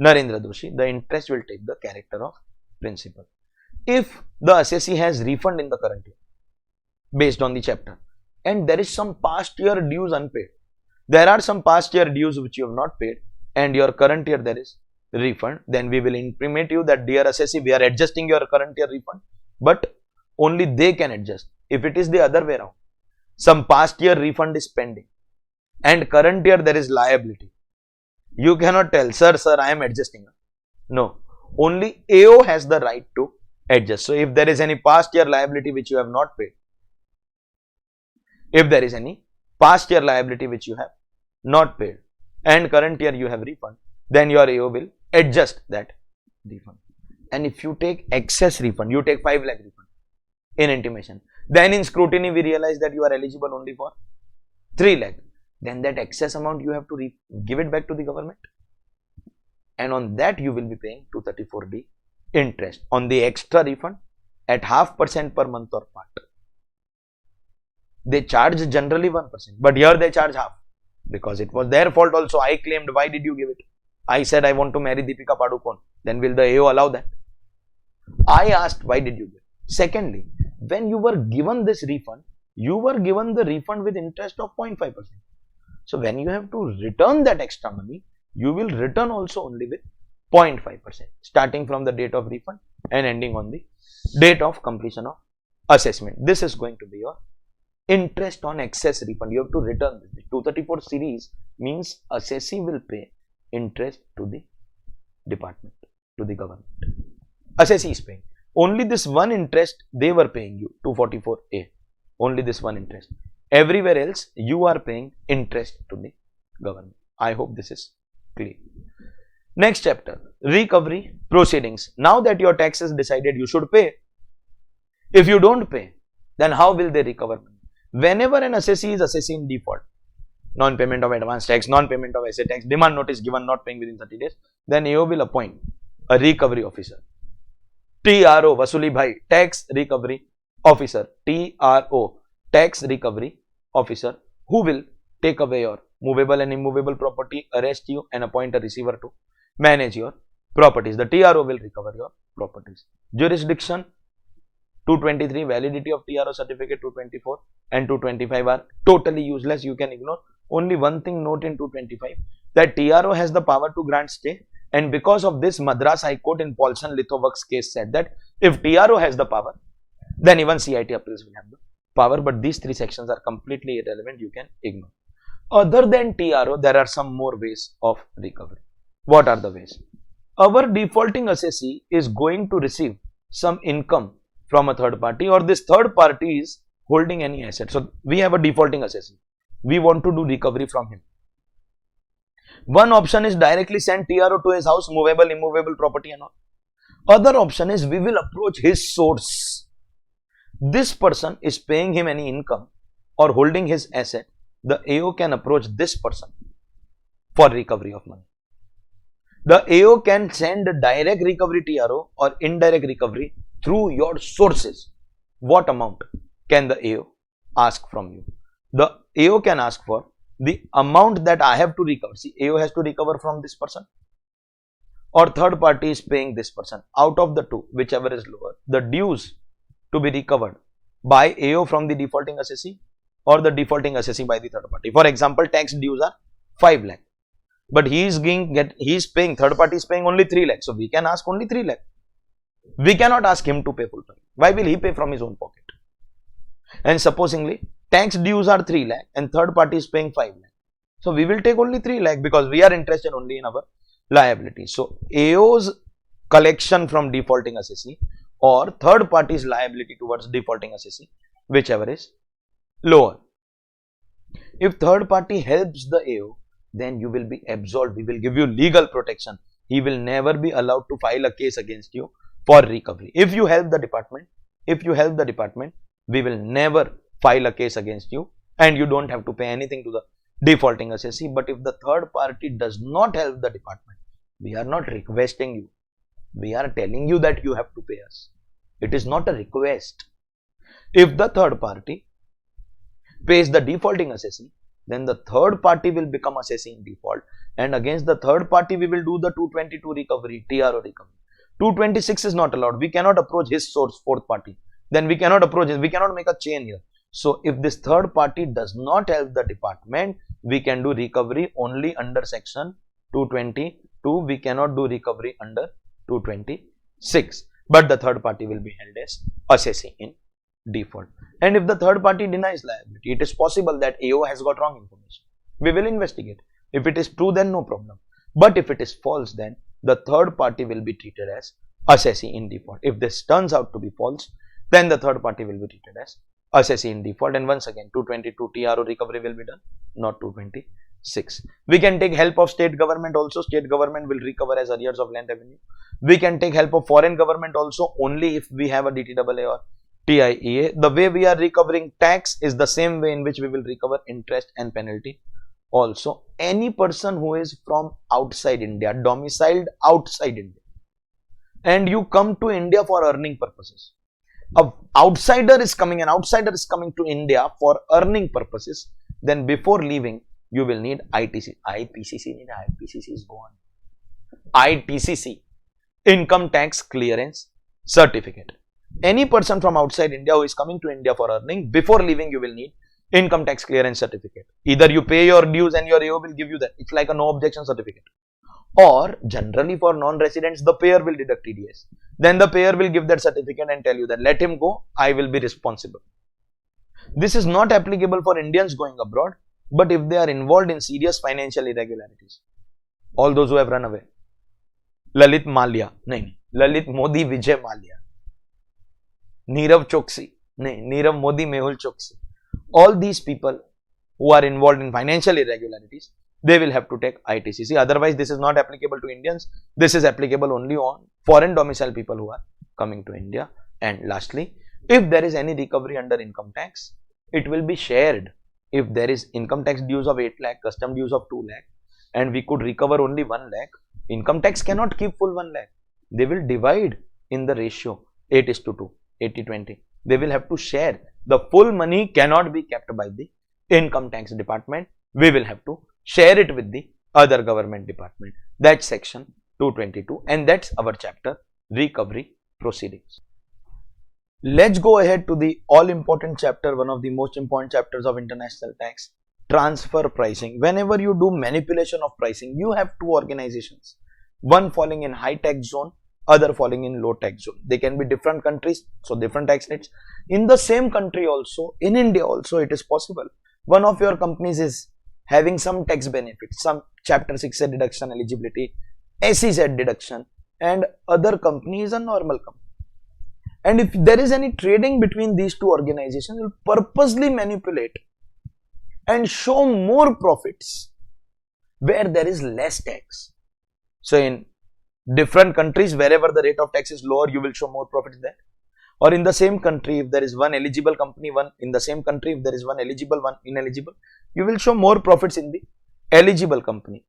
Narendra Doshi. The interest will take the character of principal. If the assessee has refund in the current year based on the chapter, and there is some past year dues unpaid, there are some past year dues which you have not paid, and your current year there is refund, then we will intimate you that, dear assessee, we are adjusting your current year refund, but only they can adjust. If it is the other way around, some past year refund is pending and current year there is liability, you cannot tell, sir, I am adjusting. No, only AO has the right to adjust. So if there is any past year liability which you have not paid, if there is any past year liability which you have not paid and current year you have refund, then your AO will adjust that refund. And if you take excess refund, you take 5 lakh refund in intimation, then in scrutiny we realize that you are eligible only for 3 lakh, then that excess amount you have to give it back to the government, and on that you will be paying 234D interest on the extra refund at 0.5% per month or part. They charge generally 1%, but here they charge half, because it was their fault also. I claimed, why did you give it? I said I want to marry Deepika Padukone. Then will the AO allow that? I asked, why did you give? Secondly, when you were given this refund, you were given the refund with interest of 0.5%. So when you have to return that extra money, you will return also only with 0.5%, starting from the date of refund and ending on the date of completion of assessment. This is going to be your interest on excess refund. You have to return this. 234 series means assessee will pay interest to the department, to the government. Assessee is paying. Only this one interest they were paying you, 244A. Only this one interest. Everywhere else, you are paying interest to the government. I hope this is clear. Next chapter, recovery proceedings. Now that your tax is decided, you should pay. If you don't pay, then how will they recover money? Whenever an assessee is assessing default, non-payment of advance tax, non-payment of asset tax, demand notice given, not paying within 30 days, then AO will appoint a recovery officer. TRO, Vasuli Bhai, tax recovery officer. TRO, tax recovery officer, who will take away your movable and immovable property, arrest you and appoint a receiver to manage your properties. The TRO will recover your properties. Jurisdiction, 223, validity of TRO certificate 224 and 225 are totally useless. You can ignore. Only one thing note in 225, that TRO has the power to grant stay, and because of this, Madras High Court in Paulson Lithoworks case said that if TRO has the power, then even CIT appeals will have the power, but these three sections are completely irrelevant. You can ignore. Other than TRO, there are some more ways of recovery. What are the ways? Our defaulting assessee is going to receive some income from a third party, or this third party is holding any asset. So we have a defaulting assessee. We want to do recovery from him. One option is directly send TRO to his house, movable, immovable property and all. Other option is we will approach his source. This person is paying him any income or holding his asset. The AO can approach this person for recovery of money. The AO can send a direct recovery TRO or indirect recovery through your sources. What amount can the AO ask from you? The AO can ask for the amount that I have to recover. See, AO has to recover from this person, or third party is paying this person. Out of the two, whichever is lower, the dues to be recovered by AO from the defaulting assessee or the defaulting assessee by the third party. For example, tax dues are 5 lakh, but he is paying, third party is paying only 3 lakh. So we can ask only 3 lakh. We cannot ask him to pay full time. Why will he pay from his own pocket? And supposingly tax dues are 3 lakh and third party is paying 5 lakh. So we will take only 3 lakh because we are interested only in our liability. So AO's collection from defaulting assessee or third party's liability towards defaulting assessee, whichever is lower. If third party helps the AO, then you will be absolved. We will give you legal protection. He will never be allowed to file a case against you for recovery. If you help the department, we will never file a case against you and you don't have to pay anything to the defaulting assessee. But if the third party does not help the department, we are not requesting you. We are telling you that you have to pay us. It is not a request. If the third party pays the defaulting assessee, then the third party will become assessee in default, and against the third party we will do the 222 recovery, TRO recovery. 226 is not allowed. We cannot approach his source, fourth party. Then we cannot approach it. We cannot make a chain here. So if this third party does not help the department, we can do recovery only under section 222. We cannot do recovery under 226. But the third party will be held as assessee in default. And if the third party denies liability, it is possible that AO has got wrong information. We will investigate. If it is true, then no problem. But if it is false, then the third party will be treated as assessee in default. If this turns out to be false, then the third party will be treated as assessee in default. And once again, 222 TRO recovery will be done, not 226. We can take help of state government also. State government will recover as arrears of land revenue. We can take help of foreign government also only if we have a DTAA or TIEA. The way we are recovering tax is the same way in which we will recover interest and penalty also. Any person who is from outside India, domiciled outside India, and you come to India for earning purposes. An outsider is coming to India for earning purposes, then before leaving, you will need ITC. IPCC is gone. ITCC, Income Tax Clearance Certificate. Any person from outside India who is coming to India for earning, before leaving, you will need Income Tax Clearance Certificate. Either you pay your dues and your AO will give you that. It's like a no objection certificate. Or generally for non-residents, the payer will deduct TDS. Then the payer will give that certificate and tell you that let him go, I will be responsible. This is not applicable for Indians going abroad, but if they are involved in serious financial irregularities, all those who have run away, Lalit Modi Vijay Mallya, Nirav Choksi, Nirav Modi Mehul Choksi, all these people who are involved in financial irregularities, they will have to take ITCC. Otherwise, this is not applicable to Indians. This is applicable only on foreign domicile people who are coming to India. And lastly, If there is any recovery under income tax, it will be shared. If there is income tax dues of 8 lakh, custom dues of 2 lakh, and we could recover only 1 lakh, income tax cannot keep full 1 lakh. They will divide in the ratio 8:2, 80-20. They will have to share. The full money cannot be kept by the income tax department. We will have to share it with the other government department. That's section 222, and that's our chapter recovery proceedings. Let's go ahead to the all important chapter, one of the most important chapters of international tax, transfer pricing. Whenever you do manipulation of pricing, you have two organizations, one falling in high tax zone, other falling in low tax zone. They can be different countries, so different tax rates. In the same country also, in India also, it is possible. One of your companies is having some tax benefits, some chapter 6A deduction eligibility, SEZ deduction, and other company is a normal company. And if there is any trading between these two organizations, will purposely manipulate and show more profits where there is less tax. So in different countries, wherever the rate of tax is lower, you will show more profits there. Or in the same country, if there is one eligible company, one in the same country, if there is one eligible, one ineligible, you will show more profits in the eligible company,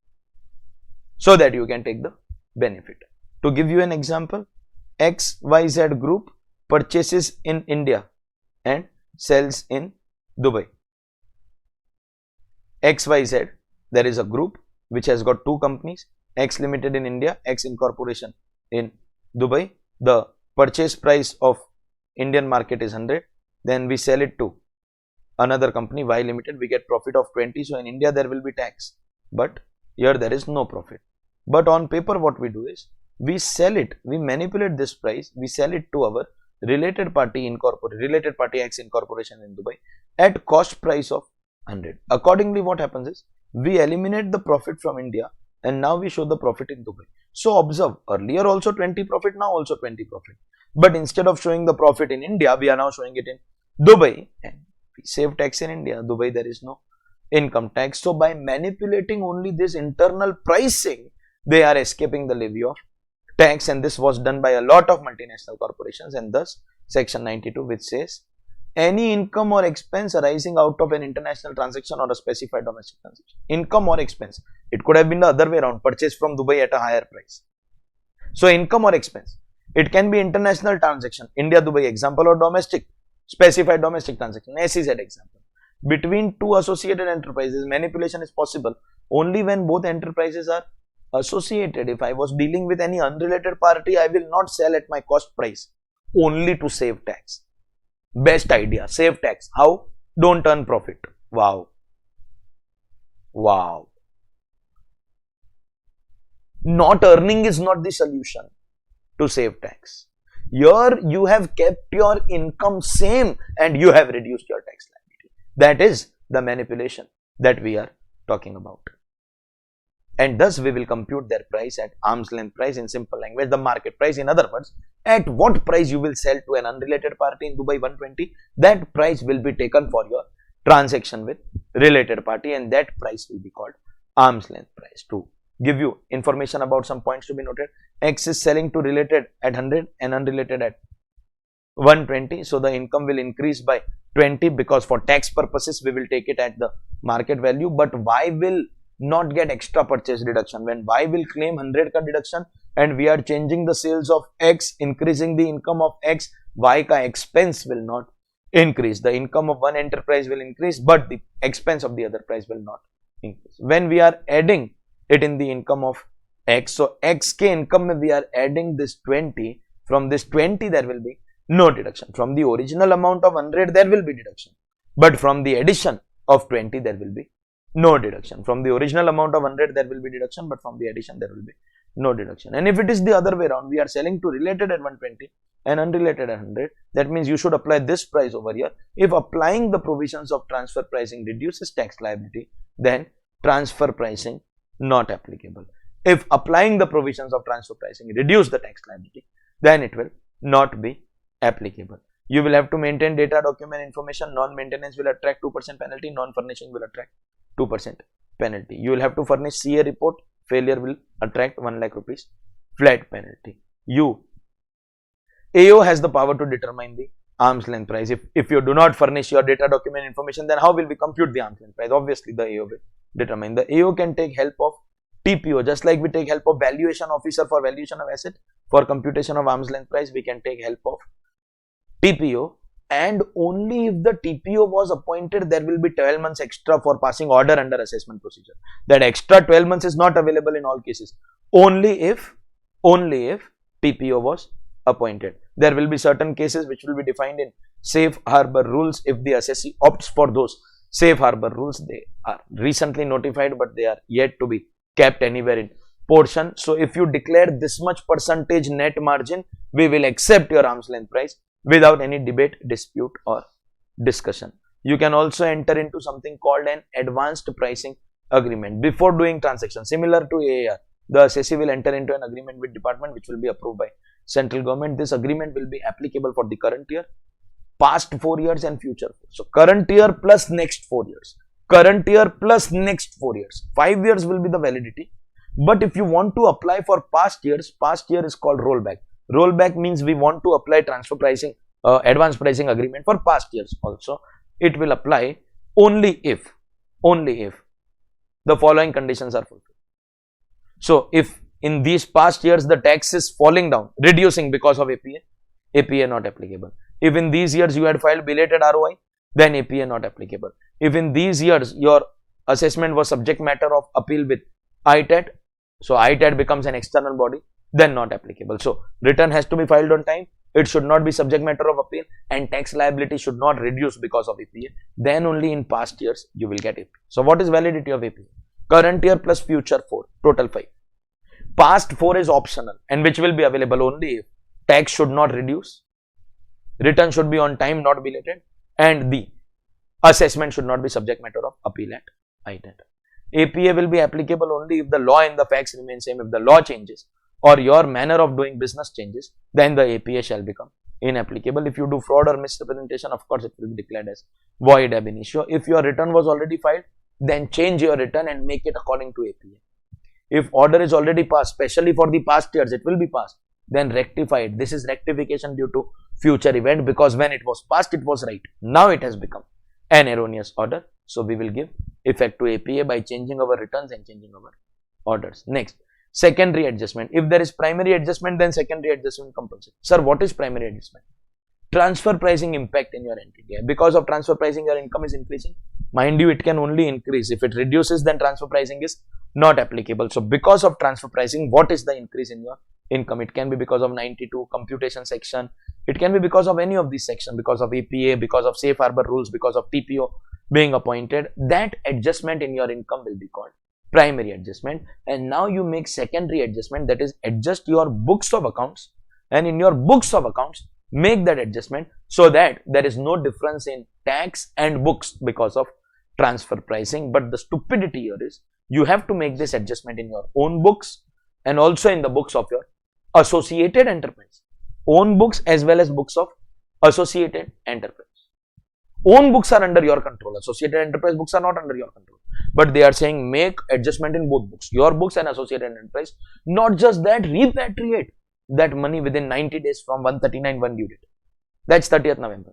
so that you can take the benefit. To give you an example, XYZ group purchases in India and sells in Dubai. XYZ, there is a group which has got two companies, X Limited in India, X Incorporation in Dubai. The purchase price of Indian market is 100, then we sell it to another company, Y Limited, we get profit of 20. So in India there will be tax, but here there is no profit. But on paper what we do is, we sell it, we manipulate this price, we sell it to our related party X Incorporation in Dubai at cost price of 100. Accordingly, what happens is, we eliminate the profit from India and now we show the profit in Dubai. So observe, earlier also 20 profit, now also 20 profit. But instead of showing the profit in India, we are now showing it in Dubai, and we save tax in India. Dubai, there is no income tax. So by manipulating only this internal pricing, they are escaping the levy of tax, and this was done by a lot of multinational corporations. And thus section 92, which says any income or expense arising out of an international transaction or a specified domestic transaction, income or expense, it could have been the other way around, purchased from Dubai at a higher price. So income or expense, it can be international transaction, India Dubai example, or domestic, specified domestic transaction, SEZ example. Between two associated enterprises, manipulation is possible only when both enterprises are associated. If I was dealing with any unrelated party, I will not sell at my cost price only to save tax. Best idea, save tax. How? Don't earn profit. Wow. Wow. Not earning is not the solution to save tax. Here you have kept your income same and you have reduced your tax liability. That is the manipulation that we are talking about. And thus we will compute their price at arm's length price, in simple language, the market price. In other words, at what price you will sell to an unrelated party in Dubai 120, that price will be taken for your transaction with related party, and that price will be called arm's length price. To give you information about some points to be noted, X is selling to related at 100 and unrelated at 120. So the income will increase by 20 because for tax purposes we will take it at the market value, but Y will not get extra purchase deduction. When Y will claim 100 ka deduction and we are changing the sales of X, increasing the income of X, Y ka expense will not increase. The income of one enterprise will increase, but the expense of the other price will not increase. When we are adding it in the income of X, so X ke income mein we are adding this 20. From this 20 there will be no deduction. From the original amount of 100 there will be deduction, but from the addition of 20 there will be no deduction. From the original amount of 100 there will be deduction, but from the addition there will be no deduction. And if it is the other way around, we are selling to related at 120 and unrelated at 100, that means you should apply this price over here. If applying the provisions of transfer pricing reduces tax liability, then transfer pricing not applicable. If applying the provisions of transfer pricing reduce the tax liability, then it will not be applicable. You will have to maintain data, document, information. Non-maintenance will attract 2% penalty. Non-furnishing will attract 2% penalty. You will have to furnish CA report. Failure will attract 1 lakh rupees flat penalty. AO has the power to determine the arm's length price. If you do not furnish your data document information, then how will we compute the arm's length price? Obviously, the AO will determine. The AO can take help of TPO, just like we take help of valuation officer for valuation of asset. For computation of arm's length price, we can take help of TPO, and only if the TPO was appointed, there will be 12 months extra for passing order under assessment procedure. That extra 12 months is not available in all cases. Only if TPO was appointed. There will be certain cases which will be defined in safe harbor rules. If the assessee opts for those safe harbor rules, they are recently notified, but they are yet to be kept anywhere in portion. So if you declare this much percentage net margin, we will accept your arm's length price without any debate, dispute or discussion. You can also enter into something called an advanced pricing agreement before doing transaction. Similar to AAR, the assessee will enter into an agreement with department which will be approved by central government. This agreement will be applicable for the current year, past 4 years and future. So current year plus next 4 years. Current year plus next 4 years. 5 years will be the validity. But if you want to apply for past years, past year is called rollback. Rollback means we want to apply transfer pricing, advanced pricing agreement for past years also. It will apply only if the following conditions are fulfilled. So if in these past years the tax is falling down, reducing because of APA not applicable. If in these years you had filed belated ROI, then APA not applicable. If in these years your assessment was subject matter of appeal with ITAT, so ITAT becomes an external body, then not applicable. So return has to be filed on time, it should not be subject matter of appeal, and tax liability should not reduce because of APA. Then only in past years you will get APA. So what is validity of APA? Current year plus future 4, total 5. Past 4 is optional and which will be available only if tax should not reduce, return should be on time, not belated, and the assessment should not be subject matter of appeal at ITAT. APA will be applicable only if the law and the facts remain same. If the law changes or your manner of doing business changes, then the APA shall become inapplicable. If you do fraud or misrepresentation, of course it will be declared as void ab initio. If your return was already filed, then change your return and make it according to APA. If order is already passed, especially for the past years, it will be passed, then rectify it. This is rectification due to future event, because when it was passed, it was right. Now it has become an erroneous order. So we will give effect to APA by changing our returns and changing our orders. Next, secondary adjustment. If there is primary adjustment, then secondary adjustment compulsory. Sir, what is primary adjustment? Transfer pricing impact in your entity. Because of transfer pricing, your income is increasing. Mind you, it can only increase. If it reduces, then transfer pricing is not applicable. So because of transfer pricing, what is the increase in your income? It can be because of 92 computation section. It can be because of any of these sections, because of APA, because of safe harbor rules, because of TPO being appointed. That adjustment in your income will be called primary adjustment. And now you make secondary adjustment, that is adjust your books of accounts, and in your books of accounts make that adjustment so that there is no difference in tax and books because of transfer pricing. But the stupidity here is you have to make this adjustment in your own books and also in the books of your associated enterprise. Own books as well as books of associated enterprise. Own books are under your control. Associated enterprise books are not under your control. But they are saying make adjustment in both books, your books and associated enterprise. Not just that, repatriate that money within 90 days from 139 one due date. That's 30th November.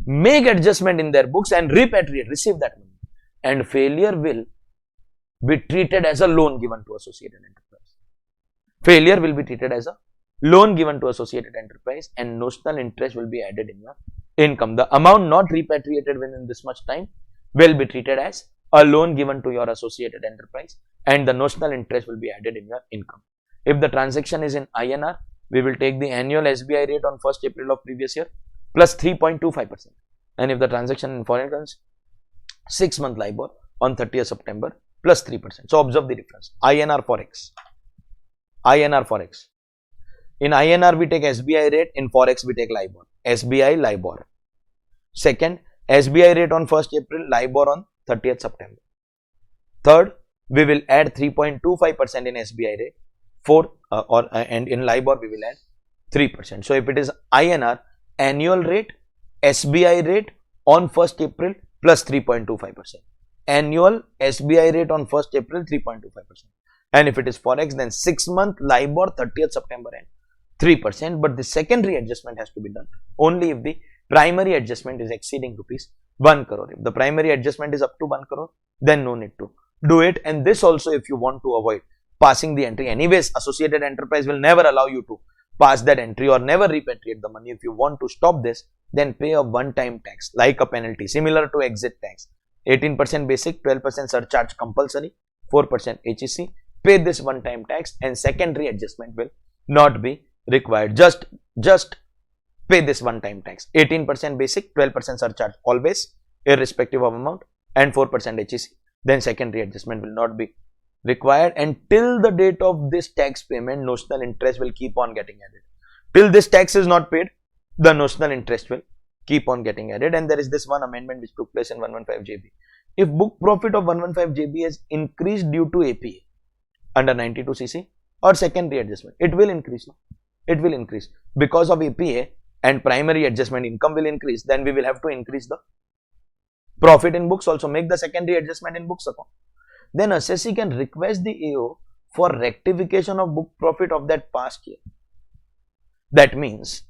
Make adjustment in their books and repatriate, receive that money. And failure will be treated as a loan given to associated enterprise. Failure will be treated as a loan given to associated enterprise, and notional interest will be added in your income. The amount not repatriated within this much time will be treated as a loan given to your associated enterprise, and the notional interest will be added in your income. If the transaction is in INR, we will take the annual SBI rate on 1st April of previous year plus 3.25%. And if the transaction in foreign currency, 6-month LIBOR on 30th September plus 3%. So observe the difference. INR Forex. INR Forex. In INR we take SBI rate, in Forex we take LIBOR. SBI LIBOR. Second, SBI rate on 1st April, LIBOR on 30th September. Third, we will add 3.25% in SBI rate. Fourth, and in LIBOR we will add 3%. So if it is INR, annual rate, SBI rate on 1st April plus 3.25%. Annual SBI rate on 1st April 3.25%. And if it is Forex, then 6-month LIBOR 30th September and 3%. But the secondary adjustment has to be done only if the primary adjustment is exceeding rupees 1 crore. If the primary adjustment is up to 1 crore, then no need to do it. And this also, if you want to avoid passing the entry, anyways, associated enterprise will never allow you to pass that entry or never repatriate the money. If you want to stop this, then pay a one-time tax like a penalty, similar to exit tax. 18% basic, 12% surcharge compulsory, 4% HEC. Pay this one-time tax and secondary adjustment will not be required. Just pay this one-time tax. 18% basic, 12% surcharge always, irrespective of amount, and 4% HEC. Then secondary adjustment will not be required, and till the date of this tax payment, notional interest will keep on getting added. Till this tax is not paid, the notional interest will keep on getting added. And there is this one amendment which took place in 115 JB. If book profit of 115 JB has increased due to APA under 92 CC or secondary adjustment, it will increase. It will increase because of APA and primary adjustment income will increase. Then we will have to increase the profit in books also, make the secondary adjustment in books account. Then assessee can request the AO for rectification of book profit of that past year. That means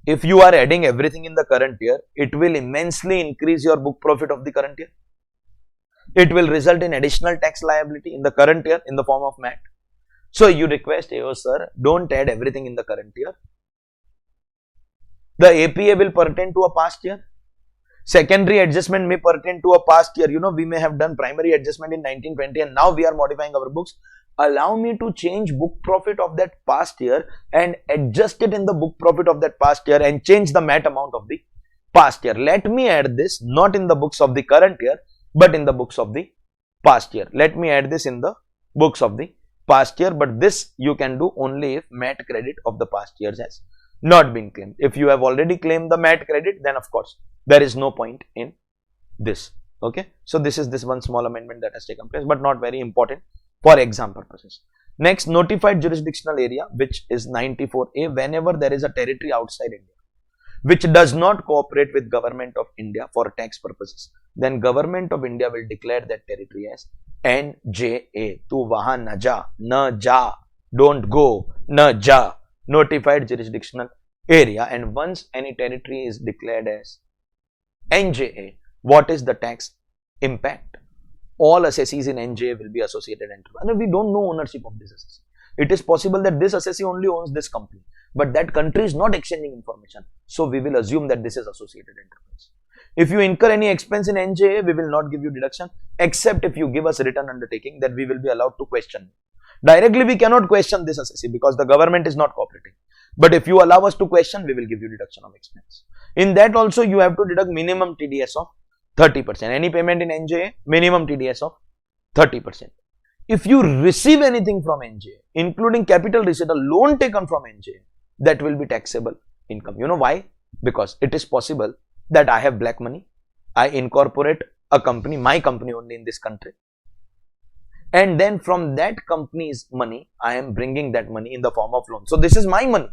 if you are adding everything in the current year, it will immensely increase your book profit of the current year. It will result in additional tax liability in the current year in the form of MAT. So you request AO, sir, don't add everything in the current year. The APA will pertain to a past year. Secondary adjustment may pertain to a past year. You know, we may have done primary adjustment in 1920 and now we are modifying our books. Allow me to change book profit of that past year and adjust it in the book profit of that past year and change the MAT amount of the past year. Let me add this not in the books of the current year, but in the books of the past year. Let me add this in the books of the past year, but this you can do only if MAT credit of the past years has not been claimed. If you have already claimed the MAT credit, then of course there is no point in this. Okay, so this is this one small amendment that has taken place, but not very important for exam purposes. Next, notified jurisdictional area, which is 94A. Whenever there is a territory outside India which does not cooperate with government of India for tax purposes, then government of India will declare that territory as NJA. Tu wahan na ja, don't go, na ja, notified jurisdictional area. And once any territory is declared as NJA, what is the tax impact? All assessees in NJA will be associated enterprise. And we don't know ownership of this assessee. It is possible that this assessee only owns this company, but that country is not exchanging information. So we will assume that this is associated enterprise. If you incur any expense in NJA, we will not give you deduction, except if you give us written undertaking that we will be allowed to question. Directly we cannot question this assessee because the government is not cooperating. But if you allow us to question, we will give you deduction of expense. In that also you have to deduct minimum TDS of 30%. Any payment in NJA, minimum TDS of 30%. If you receive anything from NJA, including capital receipt, a loan taken from NJA, that will be taxable income. You know why? Because it is possible that I have black money, I incorporate a company, my company only in this country, and then from that company's money, I am bringing that money in the form of loan. So this is my money,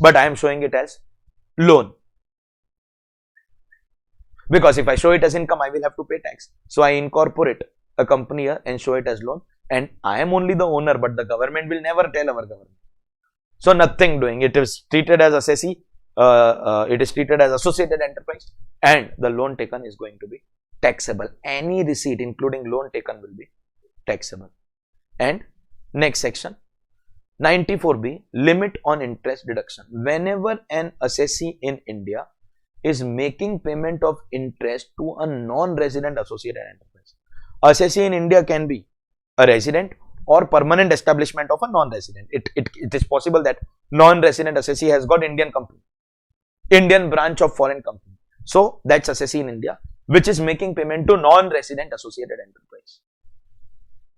but I am showing it as loan. Because if I show it as income, I will have to pay tax. So I incorporate a company here and show it as loan, and I am only the owner, but the government will never tell our government. So nothing doing. It is treated as assessee, it is treated as associated enterprise, and the loan taken is going to be taxable. Any receipt including loan taken will be taxable. And next section, 94B, limit on interest deduction. Whenever an assessee in India is making payment of interest to a non-resident associated enterprise. Assessee in India can be a resident or permanent establishment of a non-resident. It is possible that non-resident assessee has got Indian company, Indian branch of foreign company. So that's assessee in India which is making payment to non-resident associated enterprise.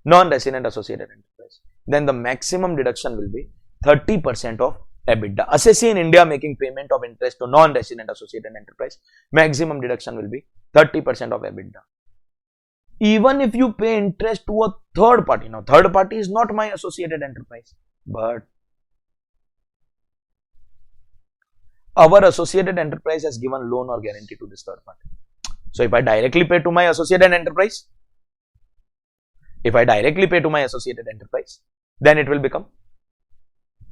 Non-resident associated enterprise. Then the maximum deduction will be 30% of EBITDA. Assessee in India making payment of interest to non-resident associated enterprise, maximum deduction will be 30% of EBITDA. Even if you pay interest to a third party, now third party is not my associated enterprise, but our associated enterprise has given loan or guarantee to this third party. So if I directly pay to my associated enterprise, then it will become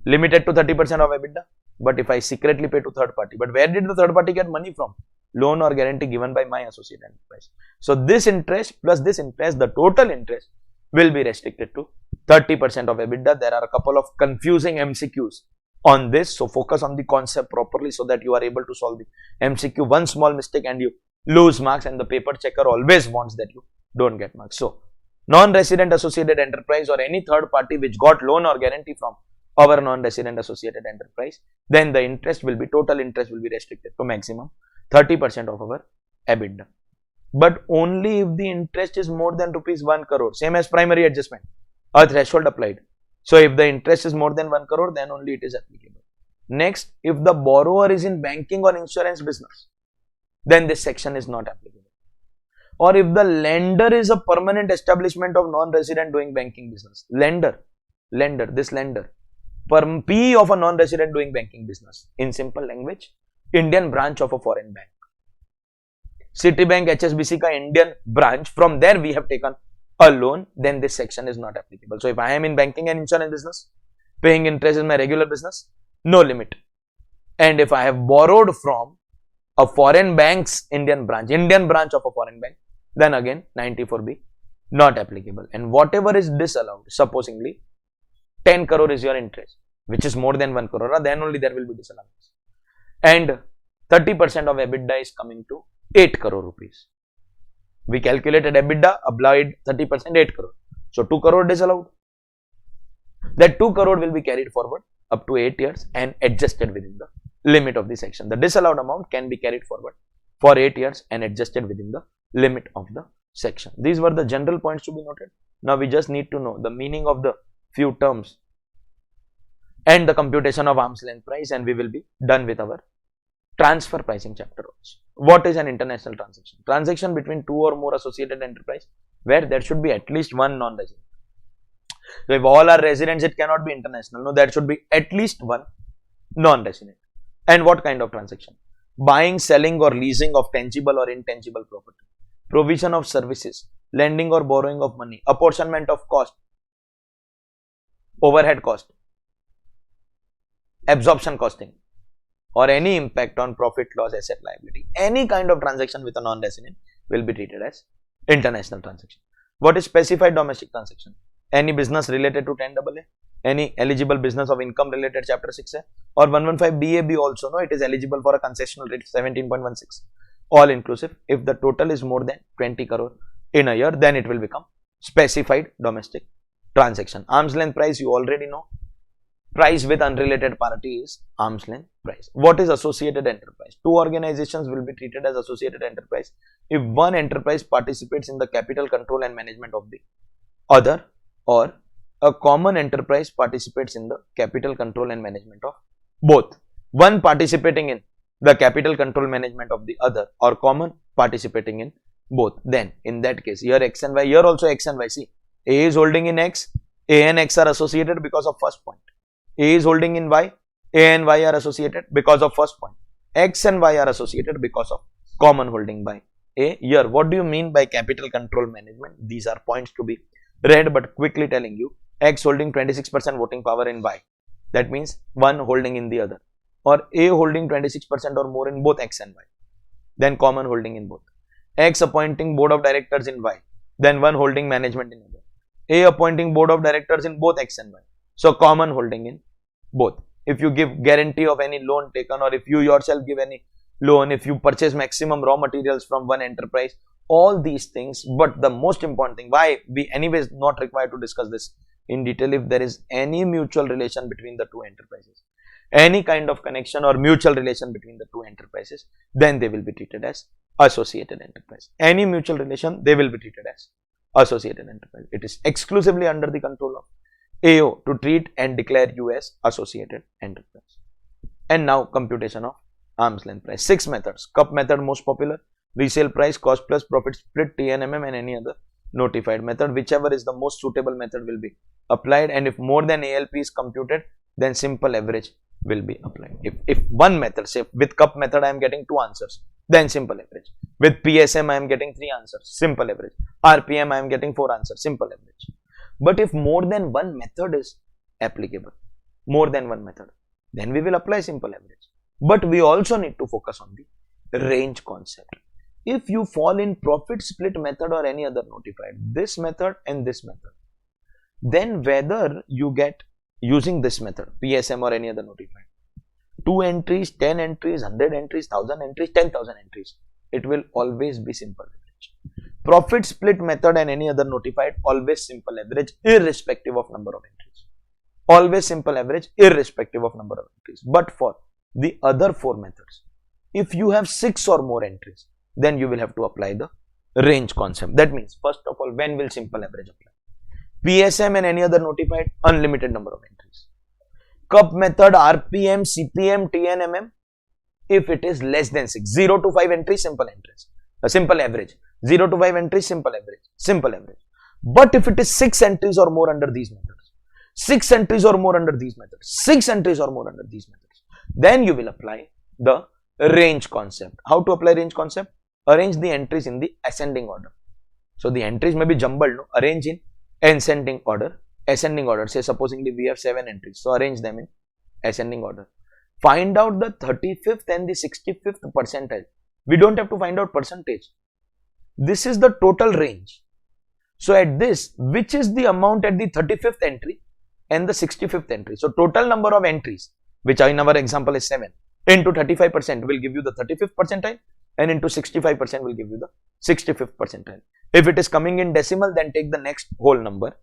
limited to 30% of EBITDA. But if I secretly pay to third party, but where did the third party get money from? Loan or guarantee given by my associate enterprise. So this interest plus this interest, the total interest will be restricted to 30% of EBITDA. There are a couple of confusing MCQs on this. So focus on the concept properly so that you are able to solve the MCQ. One small mistake and you lose marks, and the paper checker always wants that you don't get marks. So non-resident associated enterprise or any third party which got loan or guarantee from our non-resident associated enterprise, then the interest will be, total interest will be restricted to maximum 30% of our EBITDA. But only if the interest is more than rupees 1 crore, same as primary adjustment, a threshold applied. So if the interest is more than 1 crore, then only it is applicable. Next, if the borrower is in banking or insurance business, then this section is not applicable. Or if the lender is a permanent establishment of non-resident doing banking business, this lender, P of a non-resident doing banking business, in simple language, Indian branch of a foreign bank. Citibank, HSBC ka Indian branch, from there we have taken a loan, then this section is not applicable. So if I am in banking and insurance business, paying interest is my regular business, no limit. And if I have borrowed from a foreign bank's Indian branch of a foreign bank, then again 94B not applicable. And whatever is disallowed, supposingly 10 crore is your interest, which is more than 1 crore, then only there will be disallowance. And 30% of EBITDA is coming to 8 crore rupees. We calculated EBITDA, applied 30%, 8 crore. So 2 crore disallowed. That 2 crore will be carried forward up to 8 years and adjusted within the limit of the section. The disallowed amount can be carried forward for 8 years and adjusted within the limit of the section. These were the general points to be noted. Now we just need to know the meaning of the few terms and the computation of arm's length price, and we will be done with our transfer pricing chapter also. What is an international transaction? Transaction between two or more associated enterprise where there should be at least one non-resident. So if all are residents, it cannot be international. No, there should be at least one non-resident. And what kind of transaction? Buying, selling or leasing of tangible or intangible property, provision of services, lending or borrowing of money, apportionment of cost, overhead cost, absorption costing, or any impact on profit, loss, asset, liability. Any kind of transaction with a non-resident will be treated as international transaction. What is specified domestic transaction? Any business related to 10AA, any eligible business of income related chapter 6A, or 115 BAB also. No, it is eligible for a concessional rate 17.16, all inclusive. If the total is more than 20 crore in a year, then it will become specified domestic transaction. Arm's length price you already know. Price with unrelated party is arm's length price. What is associated enterprise? Two organizations will be treated as associated enterprise if one enterprise participates in the capital control and management of the other, or a common enterprise participates in the capital control and management of both. One participating in the capital control management of the other, or common participating in both. Then in that case, here X and Y, here also X and Y. See, A is holding in X, A and X are associated because of first point. A is holding in Y, A and Y are associated because of first point. X and Y are associated because of common holding by A. Here, what do you mean by capital control management? These are points to be read, but quickly telling you, X holding 26% voting power in Y. That means one holding in the other. Or A holding 26% or more in both X and Y. Then common holding in both. X appointing board of directors in Y. Then one holding management in other. A appointing board of directors in both X and Y. So common holding in both. If you give guarantee of any loan taken, or if you yourself give any loan, if you purchase maximum raw materials from one enterprise, all these things. But the most important thing, why we anyways not required to discuss this in detail, if there is any mutual relation between the two enterprises, any kind of connection or mutual relation between the two enterprises, then they will be treated as associated enterprise. Any mutual relation, they will be treated as associated enterprise. It is exclusively under the control of AO to treat and declare you as associated enterprise. And now computation of arm's length price. 6 methods. Cup method most popular. Resale price, cost plus profit split, TNMM, and any other notified method. Whichever is the most suitable method will be applied. And if more than ALP is computed, then simple average will be applied. If one method, say with cup method I am getting 2 answers, then simple average. With PSM I am getting 3 answers, simple average. RPM I am getting 4 answers, simple average. But if more than one method is applicable, more than one method, then we will apply simple average. But we also need to focus on the range concept. If you fall in profit split method or any other notified, this method and this method, then whether you get using this method, PSM or any other notified, 2 entries, 10 entries, 100 entries, 1000 entries, 10,000 entries, it will always be simple average. Profit split method and any other notified, always simple average irrespective of number of entries. Always simple average irrespective of number of entries. But for the other 4 methods, if you have 6 or more entries, then you will have to apply the range concept. That means, first of all, when will simple average apply? PSM and any other notified, unlimited number of entries. Cup method, RPM, CPM, TNMM, if it is less than 6, 0 to 5 entries, simple entries, simple average, 0 to 5 entries, simple average. But if it is 6 entries or more under these methods, 6 entries or more under these methods, 6 entries or more under these methods, then you will apply the range concept. How to apply range concept? Arrange the entries in the ascending order. So the entries may be jumbled, no? Arrange in ascending order. Say supposingly we have 7 entries, so arrange them in ascending order. Find out the 35th and the 65th percentile. We don't have to find out percentage. This is the total range. So at this, which is the amount at the 35th entry and the 65th entry? So total number of entries, which in our example is 7, into 35% will give you the 35th percentile, and into 65% will give you the 65th percentile. If it is coming in decimal, then take the next whole number.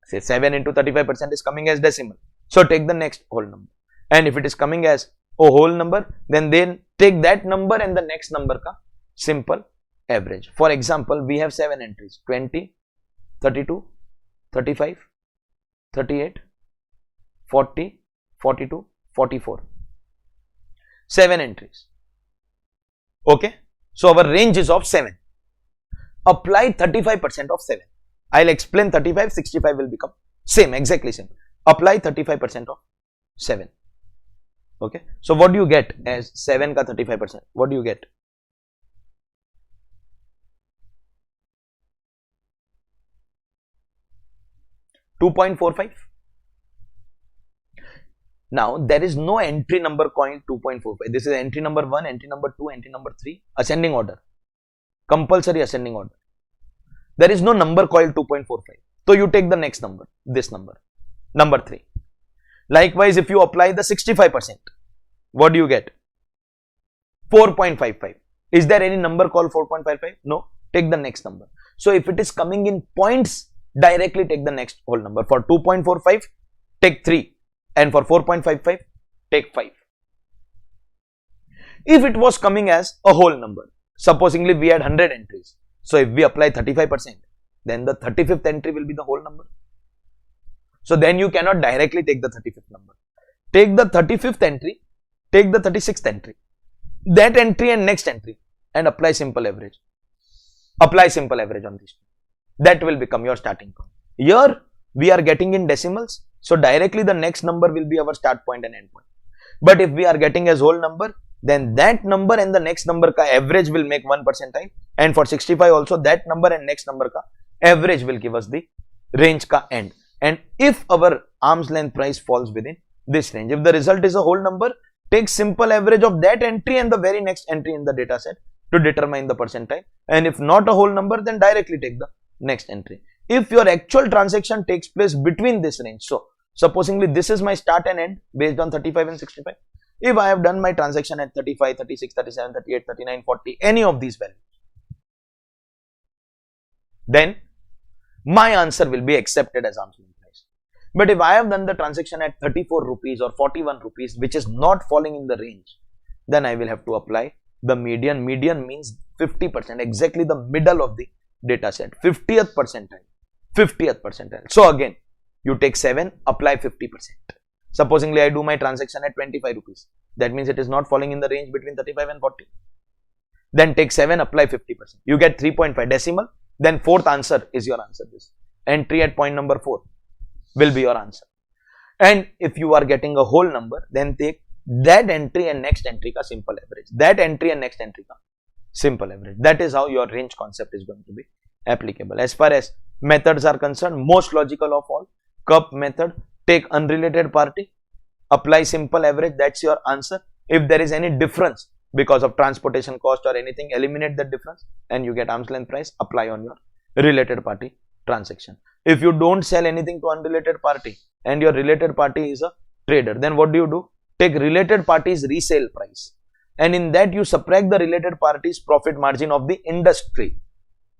Say 7 into 35% is coming as decimal, so take the next whole number. And if it is coming as a whole number, then take that number and the next number ka simple average. For example, we have 7 entries, 20, 32, 35, 38, 40, 42, 44. 7 entries. Okay. So our range is of 7. Apply 35% of 7. I'll explain 35, 65 will become same, exactly same. Apply 35% of 7. Okay. So what do you get as 7 ka 35%? What do you get? $2.45. Now there is no entry number called 2.45. This is entry number 1, entry number 2, entry number 3, ascending order. Compulsory ascending order. There is no number called 2.45. So you take the next number, this number, number 3. Likewise, if you apply the 65%, what do you get? 4.55. Is there any number called 4.55? No. Take the next number. So if it is coming in points, directly take the next whole number. For 2.45, take 3. And for 4.55, take 5. If it was coming as a whole number, supposingly we had 100 entries. So if we apply 35%, then the 35th entry will be the whole number. So then you cannot directly take the 35th number. Take the 35th entry, take the 36th entry, that entry and next entry, and apply simple average. Apply simple average on these. That will become your starting point. Here we are getting in decimals, so directly the next number will be our start point and end point. But if we are getting as whole number, then that number and the next number ka average will make 1 percentile, and for 65 also that number and next number ka average will give us the range ka end. And if our arm's length price falls within this range, if the result is a whole number, take simple average of that entry and the very next entry in the data set to determine the percentile. And if not a whole number, then directly take the next entry. If your actual transaction takes place between this range, so supposingly this is my start and end based on 35 and 65. If I have done my transaction at 35, 36, 37, 38, 39, 40, any of these values, then my answer will be accepted as arm's length price. But if I have done the transaction at 34 rupees or 41 rupees, which is not falling in the range, then I will have to apply the median. Median means 50%, exactly the middle of the data set, 50th percentile, 50th percentile. So again, you take 7, apply 50%. Supposingly I do my transaction at 25 rupees. That means it is not falling in the range between 35 and 40. Then take 7, apply 50%. You get 3.5 decimal. Then fourth answer is your answer. This entry at point number 4 will be your answer. And if you are getting a whole number, then take that entry and next entry ka simple average. That entry and next entry ka simple average. That is how your range concept is going to be applicable. As far as methods are concerned, most logical of all, cup method, take unrelated party, apply simple average, that's your answer. If there is any difference because of transportation cost or anything, eliminate that difference and you get arm's length price, apply on your related party transaction. If you don't sell anything to unrelated party and your related party is a trader, then what do? Take related party's resale price and in that you subtract the related party's profit margin of the industry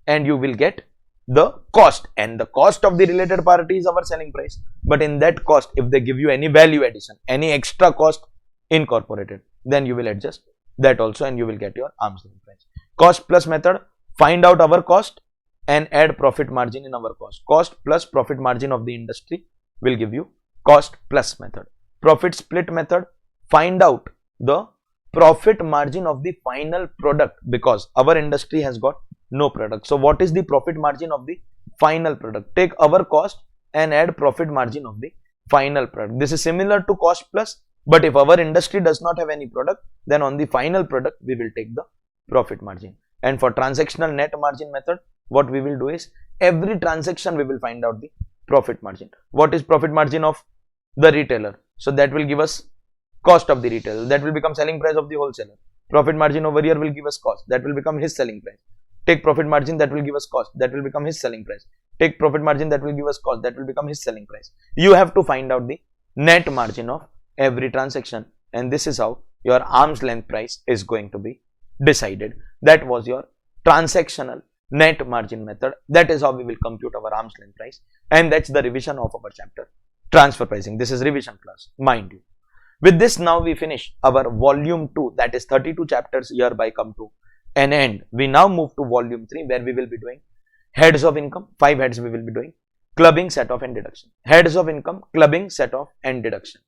and you will get the cost, and the cost of the related party is our selling price. But in that cost, if they give you any value addition, any extra cost incorporated, then you will adjust that also and you will get your arm's length price. Cost plus method, find out our cost and add profit margin in our cost. Cost plus profit margin of the industry will give you cost plus method. Profit split method, find out the profit margin of the final product because our industry has got no product. So what is the profit margin of the final product? Take our cost and add profit margin of the final product. This is similar to cost plus, but if our industry does not have any product, then on the final product we will take the profit margin. And for transactional net margin method, what we will do is every transaction we will find out the profit margin. What is profit margin of the retailer? So that will give us cost of the retailer, that will become selling price of the wholesaler. Profit margin over here will give us cost, that will become his selling price. Take profit margin, that will give us cost, that will become his selling price. Take profit margin, that will give us cost, that will become his selling price. You have to find out the net margin of every transaction and this is how your arm's length price is going to be decided. That was your transactional net margin method. That is how we will compute our arm's length price and that's the revision of our chapter transfer pricing. This is revision class, mind you. With this now we finish our volume 2, that is 32 chapters hereby come to an end. We now move to volume 3 where we will be doing heads of income, 5 heads we will be doing, clubbing, set off and deduction. Heads of income, clubbing, set off and deduction.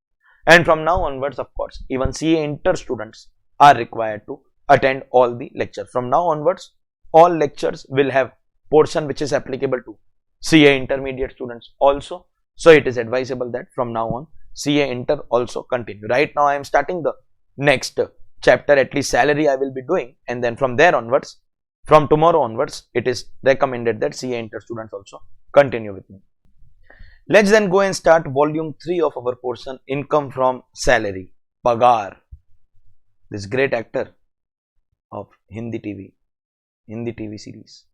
And from now onwards, of course, even CA Inter students are required to attend all the lectures. From now onwards, all lectures will have portion which is applicable to CA Intermediate students also. So it is advisable that from now on, CA Inter also continue. Right now, I am starting the next chapter, at least salary I will be doing, and then from there onwards, from tomorrow onwards, it is recommended that CA Inter students also continue with me. Let's then go and start volume 3 of our portion, income from salary, Pagar. This great actor of Hindi TV series,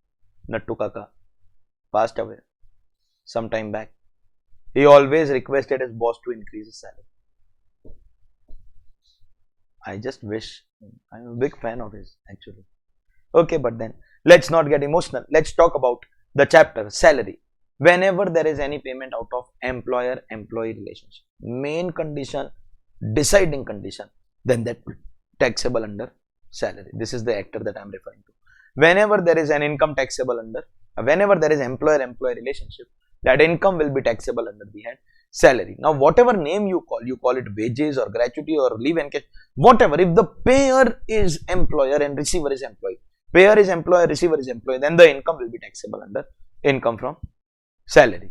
Nattu Kaka, passed away some time back. He always requested his boss to increase his salary. I just wish, I'm a big fan of his actually. Okay, but then let's not get emotional. Let's talk about the chapter salary. Whenever there is any payment out of employer-employee relationship, main condition, deciding condition, then that taxable under salary. This is the actor that I am referring to. Whenever there is an income taxable under, whenever there is employer-employee relationship, that income will be taxable under the head salary. Now, whatever name you call it wages or gratuity or leave encashment, whatever. If the payer is employer and receiver is employee, payer is employer, receiver is employee, then the income will be taxable under income from salary.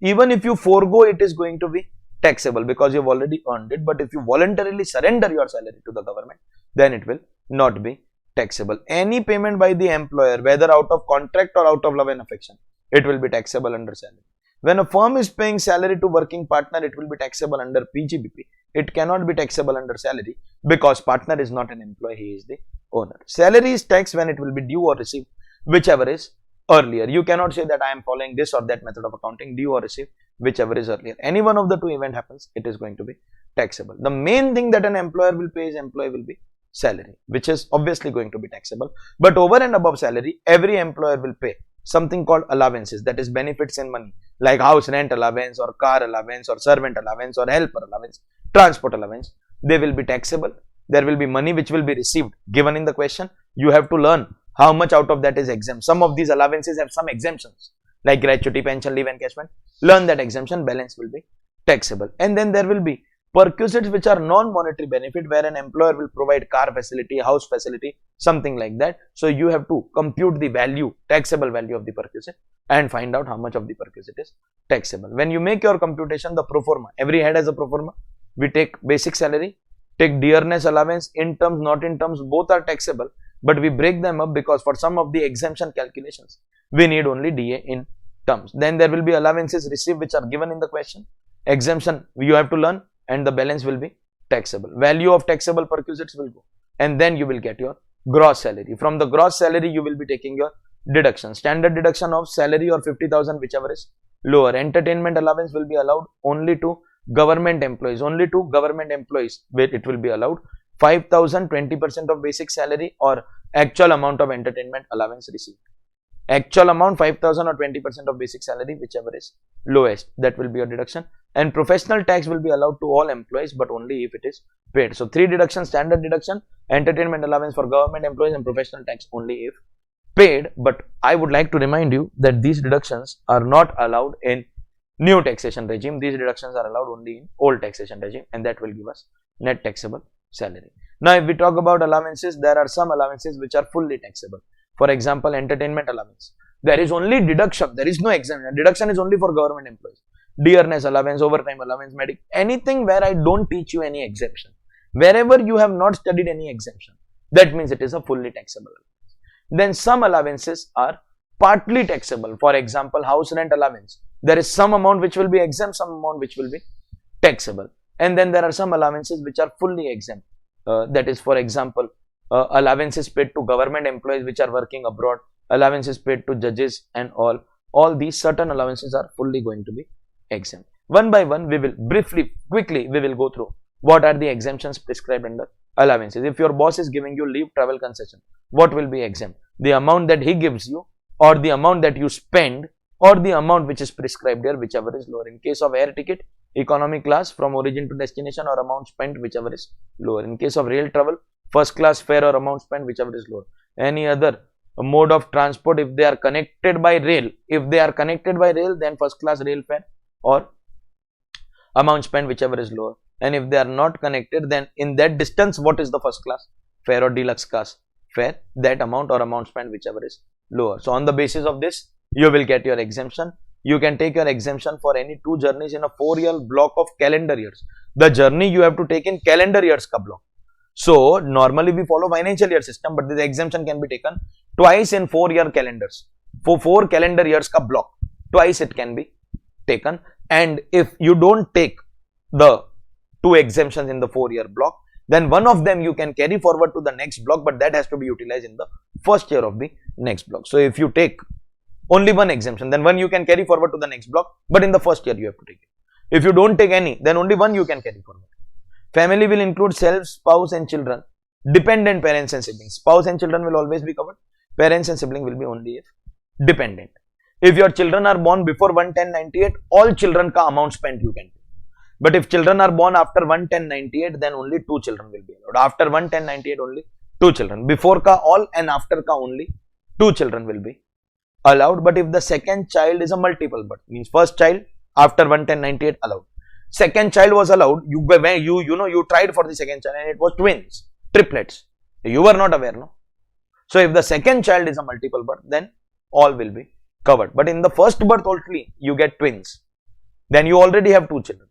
Even if you forego, it is going to be taxable because you have already earned it. But if you voluntarily surrender your salary to the government, then it will not be taxable. Any payment by the employer, whether out of contract or out of love and affection, it will be taxable under salary. When a firm is paying salary to working partner, it will be taxable under PGBP. It cannot be taxable under salary because partner is not an employee, he is the owner. Salary is taxed when it will be due or received, whichever is earlier. You cannot say that I am following this or that method of accounting, due or receive, whichever is earlier. Any one of the two event happens, it is going to be taxable. The main thing that an employer will pay is employee will be salary, which is obviously going to be taxable. But over and above salary, every employer will pay something called allowances, that is benefits in money, like house rent allowance or car allowance or servant allowance or helper allowance, transport allowance. They will be taxable. There will be money which will be received. Given in the question, you have to learn how much out of that is exempt. Some of these allowances have some exemptions, like gratuity, pension, leave encashment. Learn that exemption, balance will be taxable. And then there will be perquisites which are non-monetary benefit, where an employer will provide car facility, house facility, something like that. So you have to compute the value, taxable value of the perquisite and find out how much of the perquisite is taxable. When you make your computation, the pro forma, every head has a pro forma. We take basic salary, take dearness allowance, in terms, not in terms, both are taxable, but we break them up because for some of the exemption calculations, we need only DA in terms. Then there will be allowances received which are given in the question. Exemption, you have to learn. and the balance will be taxable. Value of taxable perquisites will go, and then you will get your gross salary. From the gross salary, you will be taking your deduction. Standard deduction of salary or 50,000, whichever is lower. Entertainment allowance will be allowed only to government employees. Only to government employees where it will be allowed. 5,000, 20% of basic salary or actual amount of entertainment allowance received. Actual amount 5,000 or 20% of basic salary, whichever is lowest, that will be your deduction. And professional tax will be allowed to all employees, but only if it is paid. So 3 deductions: standard deduction, entertainment allowance for government employees, and professional tax only if paid. But I would like to remind you that these deductions are not allowed in new taxation regime. These deductions are allowed only in old taxation regime, and that will give us net taxable salary. Now, if we talk about allowances, there are some allowances which are fully taxable. For example, entertainment allowance. There is only deduction. There is no exemption. Deduction is only for government employees. Dearness allowance, overtime allowance, medic, anything where I don't teach you any exemption. Wherever you have not studied any exemption, that means it is a fully taxable allowance. Then some allowances are partly taxable. For example, house rent allowance. There is some amount which will be exempt, some amount which will be taxable. And then there are some allowances which are fully exempt. That is, for example, allowances paid to government employees which are working abroad, allowances paid to judges, and all these certain allowances are fully going to be exempt. One by one, we will quickly we will go through what are the exemptions prescribed under allowances. If your boss is giving you leave travel concession, what will be exempt? The amount that he gives you, or the amount that you spend, or the amount which is prescribed here, whichever is lower. In case of air ticket, economy class from origin to destination, or amount spent, whichever is lower. In case of rail travel, first class fare or amount spent, whichever is lower. Any other mode of transport, if they are connected by rail, then first class rail fare or amount spent, whichever is lower. And if they are not connected, then in that distance, what is the first class fare or deluxe class fare? That amount or amount spent, whichever is lower. So on the basis of this, you will get your exemption. You can take your exemption for any 2 journeys in a 4-year block of calendar years. The journey you have to take in calendar years ka block. So normally we follow financial year system, but the exemption can be taken twice in 4-year calendars. For 4 calendar years ka block, twice it can be taken. And if you don't take the 2 exemptions in the 4-year block, then one of them you can carry forward to the next block, but that has to be utilized in the first year of the next block. So if you take only 1 exemption, then 1 you can carry forward to the next block, but in the first year you have to take it. If you don't take any, then only 1 you can carry forward. Family will include self, spouse and children, dependent parents and siblings. Spouse and children will always be covered. Parents and sibling will be only if dependent. If your children are born before 1/10/98, all children ka amount spent you can take. But if children are born after 1/10/98, then only 2 children will be allowed. After 1/10/98, only 2 children. Before ka all, and after ka only 2 children will be allowed. But if the second child is a multiple birth, means first child after 1/10/98 allowed, second child was allowed, you tried for the second child and it was twins, triplets, you were not aware, no? So if the second child is a multiple birth, then all will be covered. But in the first birth only you get twins, then you already have 2 children,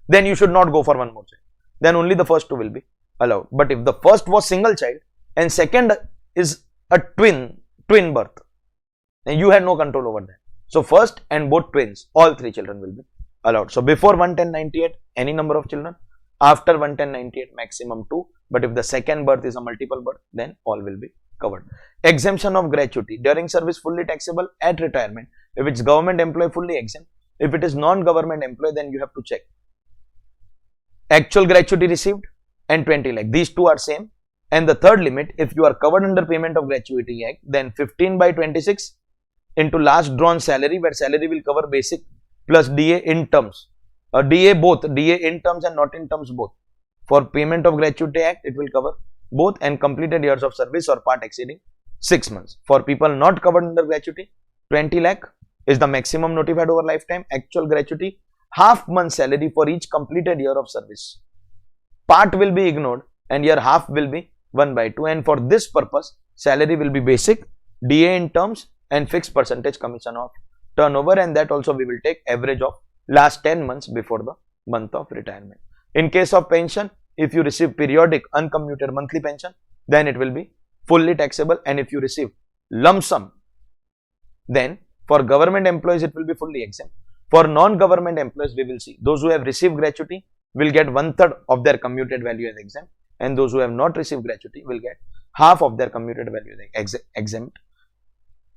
then you should not go for 1 more child, then only the first 2 will be allowed. But if the first was single child and second is a twin birth, then you had no control over that. So first and both twins, all 3 children will be allowed. So before 1/10/98, any number of children. After 1/10/98, maximum 2. But if the second birth is a multiple birth, then all will be covered. Exemption of gratuity. During service, fully taxable. At retirement, if it's government employee, fully exempt. If it is non-government employee, then you have to check actual gratuity received and 20 lakh. These 2 are same. And the third limit, if you are covered under Payment of Gratuity Act, then 15/26 into last drawn salary, where salary will cover basic plus DA in terms, DA both, DA in terms and not in terms both. For Payment of Gratuity Act, it will cover both, and completed years of service or part exceeding 6 months. For people not covered under gratuity, 20 lakh is the maximum notified over lifetime. Actual gratuity, half month salary for each completed year of service. Part will be ignored and your half will be 1/2. And for this purpose, salary will be basic, DA in terms and fixed percentage commission of turnover, and that also we will take average of last 10 months before the month of retirement. In case of pension, if you receive periodic uncommuted monthly pension, then it will be fully taxable, and if you receive lump sum, then for government employees it will be fully exempt. For non-government employees, we will see those who have received gratuity will get 1/3 of their commuted value as exempt, and those who have not received gratuity will get half of their commuted value as exempt.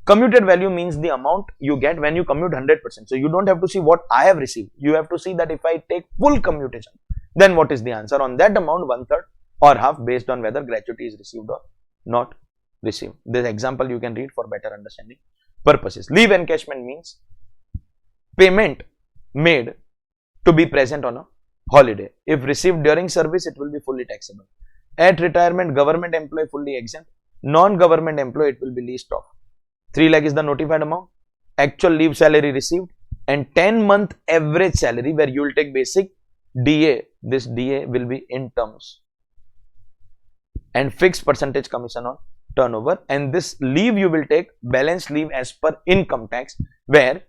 Commuted value means the amount you get when you commute 100%. So you don't have to see what I have received. You have to see that if I take full commutation, then what is the answer? On that amount, 1/3 or half based on whether gratuity is received or not received. This example you can read for better understanding purposes. Leave encashment means payment made to be present on a holiday. If received during service, it will be fully taxable. At retirement, government employee fully exempt. Non-government employee, it will be least of 3 lakh is the notified amount, actual leave salary received, and 10-month average salary where you will take basic DA. This DA will be in terms and fixed percentage commission on turnover. And this leave you will take balance leave as per income tax, where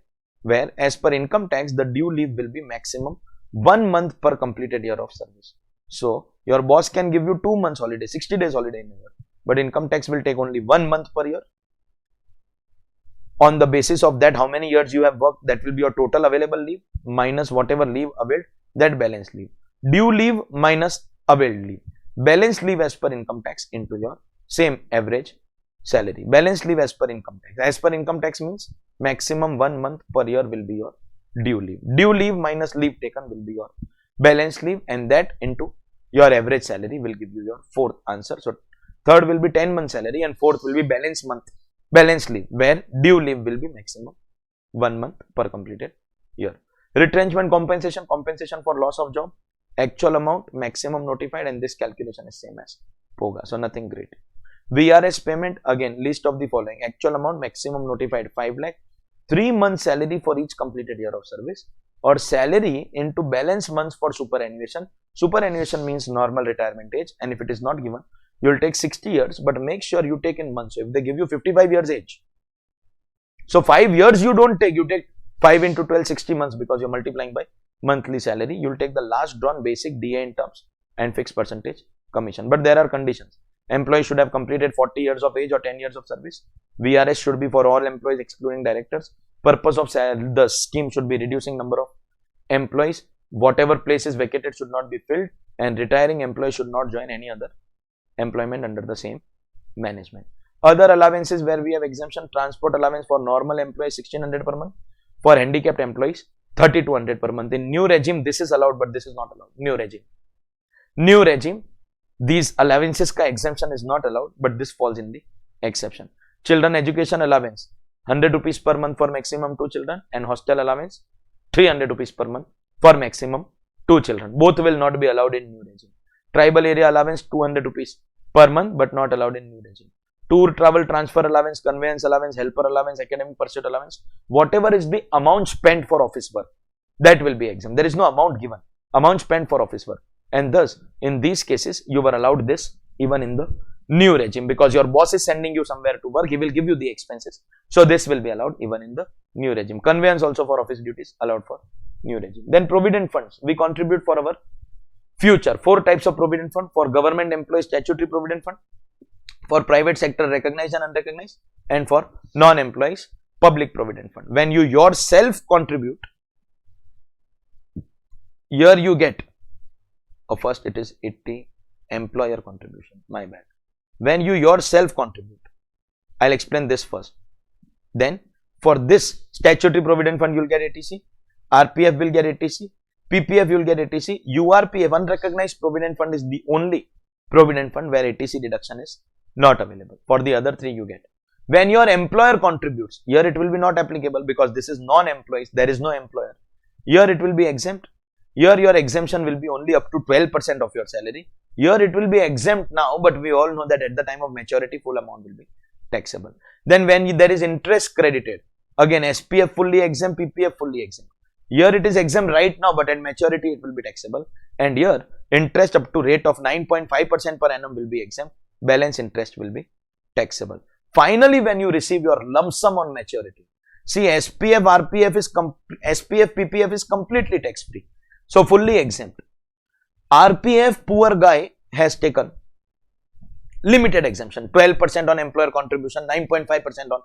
as per income tax the due leave will be maximum 1 month per completed year of service. So your boss can give you 2 months holiday, 60 days holiday in a year, but income tax will take only 1 month per year. On the basis of that, how many years you have worked, that will be your total available leave minus whatever leave availed, that balance leave. Due leave minus availed leave. Balance leave as per income tax into your same average salary. Balance leave as per income tax. As per income tax means maximum 1 month per year will be your due leave. Due leave minus leave taken will be your balance leave, and that into your average salary will give you your fourth answer. So third will be 10-month salary and fourth will be balance leave, where due leave will be maximum 1 month per completed year. Retrenchment compensation for loss of job, actual amount, maximum notified, and this calculation is same as POGA, so nothing great. VRS payment, again list of the following: actual amount, maximum notified 5 lakh, 3 months salary for each completed year of service, or salary into balance months for superannuation. Superannuation means normal retirement age, and if it is not given, you will take 60 years, but make sure you take in months. So if they give you 55 years age, so 5 years you don't take, you take 5 into 12, 60 months, because you're multiplying by monthly salary. You will take the last drawn basic DA in terms and fixed percentage commission. But there are conditions. Employee should have completed 40 years of age or 10 years of service. VRS should be for all employees excluding directors. Purpose of the scheme should be reducing number of employees. Whatever place is vacated should not be filled, and retiring employees should not join any other employment under the same management. Other allowances where we have exemption: transport allowance for normal employees 1600 per month, for handicapped employees 3200 per month. In new regime this is allowed, but this is not allowed. New regime these allowances ka exemption is not allowed, but this falls in the exception. Children education allowance 100 rupees per month for maximum 2 children, and hostel allowance 300 rupees per month for maximum 2 children. Both will not be allowed in new regime. Tribal area allowance 200 rupees per month, but not allowed in new regime. Tour travel transfer allowance, conveyance allowance, helper allowance, academic pursuit allowance, whatever is the amount spent for office work, that will be exempt. There is no amount given, amount spent for office work, and thus in these cases you were allowed this even in the new regime, because your boss is sending you somewhere to work, he will give you the expenses, so this will be allowed even in the new regime. Conveyance also for office duties allowed for new regime. Then provident funds, we contribute for our future. 4 types of provident fund: for government employees statutory provident fund, for private sector recognized and unrecognized, and for non-employees public provident fund. When you yourself contribute, here you get, first it is 80 employer contribution, my bad. When you yourself contribute, I'll explain this first. Then for this statutory provident fund you will get ATC, RPF will get ATC, PPF you will get ATC, URPF unrecognized provident fund is the only provident fund where ATC deduction is not available. For the other 3 you get. When your employer contributes, here it will be not applicable because this is non-employees, there is no employer. Here it will be exempt. Here your exemption will be only up to 12% of your salary. Here it will be exempt now, but we all know that at the time of maturity full amount will be taxable. Then when there is interest credited, again SPF fully exempt, PPF fully exempt. Here it is exempt right now, but at maturity it will be taxable. And here interest up to rate of 9.5% per annum will be exempt. Balance interest will be taxable. Finally, when you receive your lump sum on maturity, see SPF, PPF is completely tax free. So fully exempt. RPF, poor guy has taken limited exemption, 12% on employer contribution, 9.5% on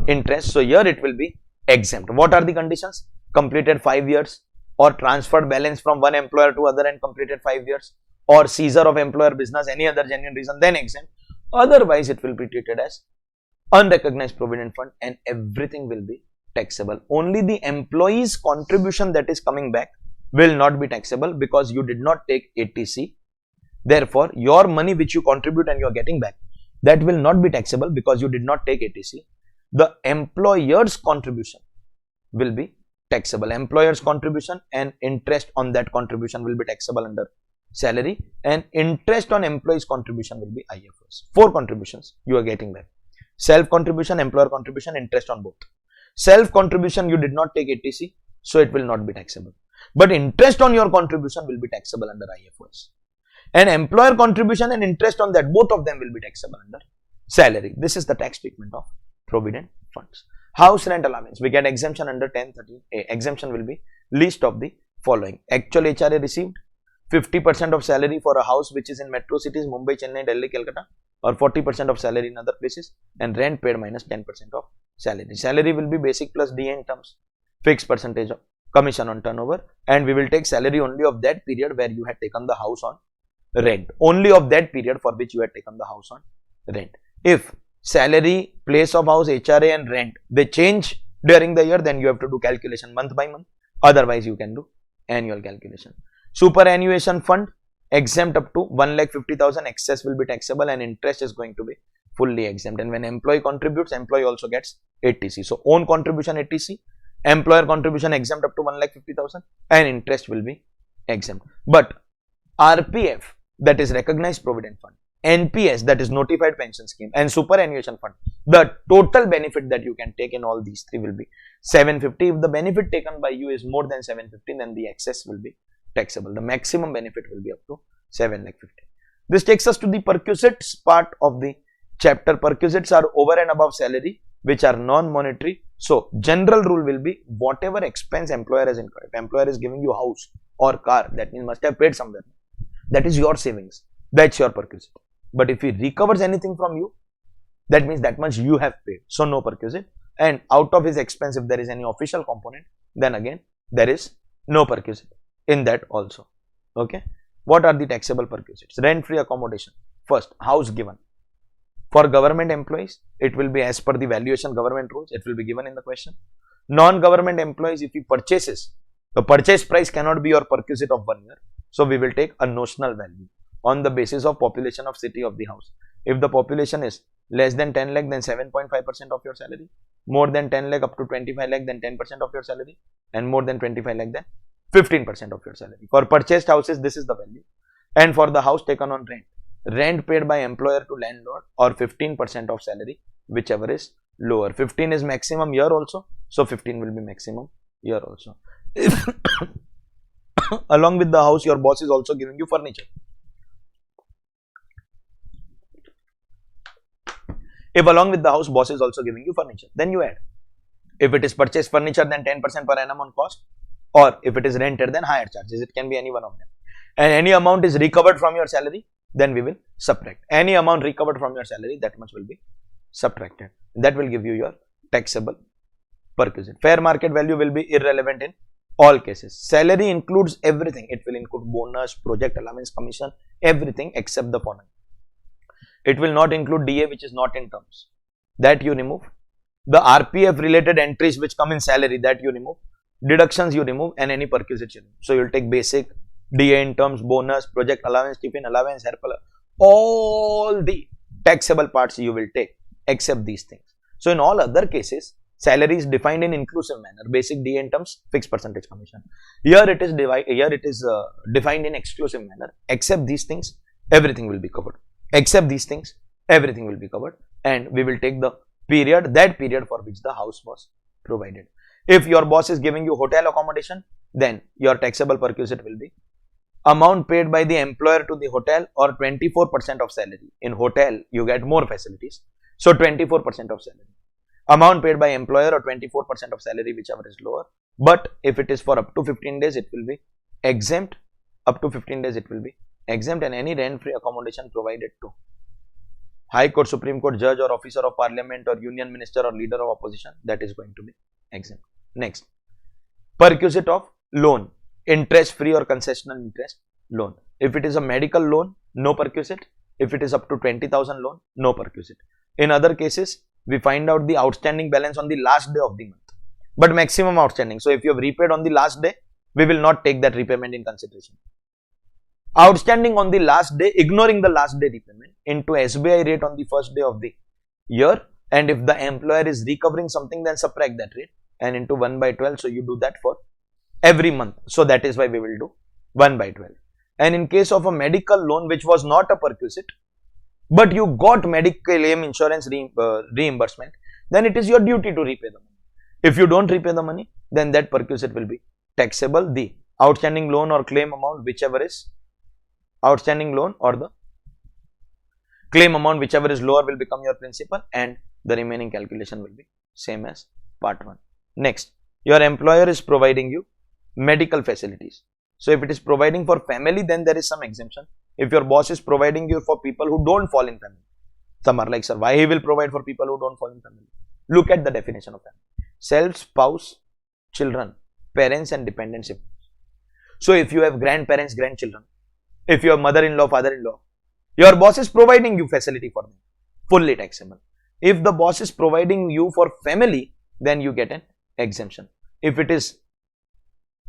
interest. So here it will be exempt. What are the conditions? Completed 5 years or transferred balance from one employer to other and completed 5 years, or seizure of employer business, any other genuine reason, then exempt. Otherwise, it will be treated as unrecognized provident fund and everything will be taxable. Only the employee's contribution that is coming back will not be taxable because you did not take ATC. Therefore, your money which you contribute and you are getting back, that will not be taxable because you did not take ATC. The employer's contribution will be taxable. Employer's contribution and interest on that contribution will be taxable under salary, and interest on employee's contribution will be IFRS. 4 contributions you are getting back. Self contribution, employer contribution, interest on both. Self contribution you did not take ATC, so it will not be taxable. But interest on your contribution will be taxable under IFRS. And employer contribution and interest on that, both of them will be taxable under salary. This is the tax treatment of provident funds. House rent allowance, we get exemption under 1013A. Exemption will be list of the following. Actual HRA received, 50% of salary for a house which is in metro cities, Mumbai, Chennai, Delhi, Calcutta, or 40% of salary in other places, and rent paid minus 10% of salary. Salary will be basic plus DA in terms, fixed percentage of commission on turnover, and we will take salary only of that period where you had taken the house on rent. Only of that period for which you had taken the house on rent. If salary, place of house, HRA and rent, they change during the year, then you have to do calculation month by month. Otherwise, you can do annual calculation. Superannuation fund, exempt up to 1,50,000, excess will be taxable and interest is going to be fully exempt. And when employee contributes, employee also gets ATC. So, own contribution ATC, employer contribution exempt up to 1,50,000 and interest will be exempt. But RPF, that is recognized provident fund, NPS, that is notified pension scheme, and superannuation fund, the total benefit that you can take in all these three will be 750. If the benefit taken by you is more than 750, then the excess will be taxable. The maximum benefit will be up to 750. This takes us to the perquisites part of the chapter. Perquisites are over and above salary, which are non-monetary. So, general rule will be whatever expense employer has incurred. If employer is giving you house or car, that means must have paid somewhere. That is your savings. That's your perquisite. But if he recovers anything from you, that means that much you have paid. So, no perquisite. And out of his expense, if there is any official component, then again, there is no perquisite in that also. Okay. What are the taxable perquisites? Rent-free accommodation. First, house given. For government employees, it will be as per the valuation government rules. It will be given in the question. Non-government employees, if he purchases, the purchase price cannot be your perquisite of 1 year. So, we will take a notional value on the basis of population of city of the house. If the population is less than 10 lakh, then 7.5% of your salary. More than 10 lakh up to 25 lakh, then 10% of your salary. And more than 25 lakh, then 15% of your salary. For purchased houses, this is the value. And for the house taken on rent, rent paid by employer to landlord or 15% of salary, whichever is lower. 15 is maximum year also. So, 15 will be maximum year also. Along with the house, your boss is also giving you furniture. If along with the house, boss is also giving you furniture, then you add. If it is purchased furniture, then 10% per annum on cost, or if it is rented, then higher charges. It can be any one of them. And any amount is recovered from your salary, then we will subtract. Any amount recovered from your salary, that much will be subtracted. That will give you your taxable perquisite. Fair market value will be irrelevant in all cases. Salary includes everything. It will include bonus, project allowance, commission, everything except the following. It will not include DA, which is not in terms. That you remove. The RPF related entries which come in salary, that you remove. Deductions you remove, and any perquisites you remove. So, you will take basic, DA in terms, bonus, project allowance, tiffin allowance, hair color, all the taxable parts you will take except these things. So, in all other cases, salary is defined in inclusive manner. Basic, DA in terms, fixed percentage commission. Here it is defined in exclusive manner. Except these things, everything will be covered. Except these things, everything will be covered, and we will take the period, that period for which the house was provided. If your boss is giving you hotel accommodation, then your taxable perquisite will be amount paid by the employer to the hotel or 24% of salary. In hotel, you get more facilities. So, 24% of salary. Amount paid by employer or 24% of salary, whichever is lower. But if it is for up to 15 days, it will be exempt. Up to 15 days, it will be exempt, and any rent-free accommodation provided to High Court, Supreme Court judge or officer of parliament or union minister or leader of opposition, that is going to be exempt. Next, perquisite of loan. interest free or concessional interest loan. If it is a medical loan, no perquisite. If it is up to 20,000 loan, no perquisite. In other cases, we find out the outstanding balance on the last day of the month, but maximum outstanding. So if you have repaid on the last day, we will not take that repayment in consideration. Outstanding on the last day, ignoring the last day repayment into SBI rate on the first day of the year, and if the employer is recovering something, then subtract that rate and into 1 by 12. So you do that for every month. So that is why we will do 1 by 12. And in case of a medical loan which was not a perquisite, but you got medical claim insurance reimbursement, then it is your duty to repay the money. If you don't repay the money, then that perquisite will be taxable. The outstanding loan or claim amount, whichever is outstanding loan or the claim amount, whichever is lower, will become your principal, and the remaining calculation will be same as part 1. Next, your employer is providing you medical facilities. So if it is providing for family, then there is some exemption. If your boss is providing you for people who don't fall in family, some are like, sir, why he will provide for people who don't fall in family? Look at the definition of family: self, spouse, children, parents, and dependents. So if you have grandparents, grandchildren, if you have mother-in-law, father-in-law, your boss is providing you facility for them, fully taxable. If the boss is providing you for family, then you get an exemption. If it is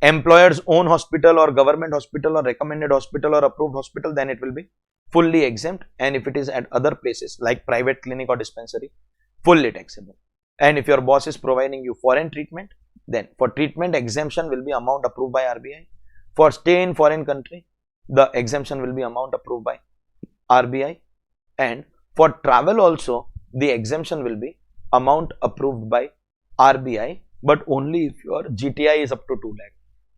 employer's own hospital or government hospital or recommended hospital or approved hospital, then it will be fully exempt. And if it is at other places like private clinic or dispensary, fully taxable. And if your boss is providing you foreign treatment, then for treatment, exemption will be amount approved by RBI. For stay in foreign country, the exemption will be amount approved by RBI. And for travel also, the exemption will be amount approved by RBI, but only if your GTI is up to 2 lakh.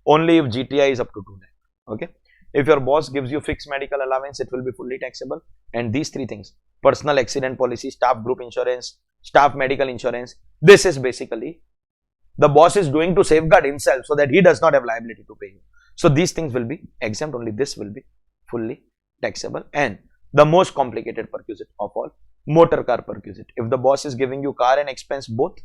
Only if GTI is up to 2 lakh. Okay. If your boss gives you fixed medical allowance, it will be fully taxable. And these 3 things: personal accident policy, staff group insurance, staff medical insurance. This is basically the boss is doing to safeguard himself so that he does not have liability to pay you. So these things will be exempt. Only this will be fully taxable. And the most complicated perquisite of all, motor car perquisite. If the boss is giving you car and expense both,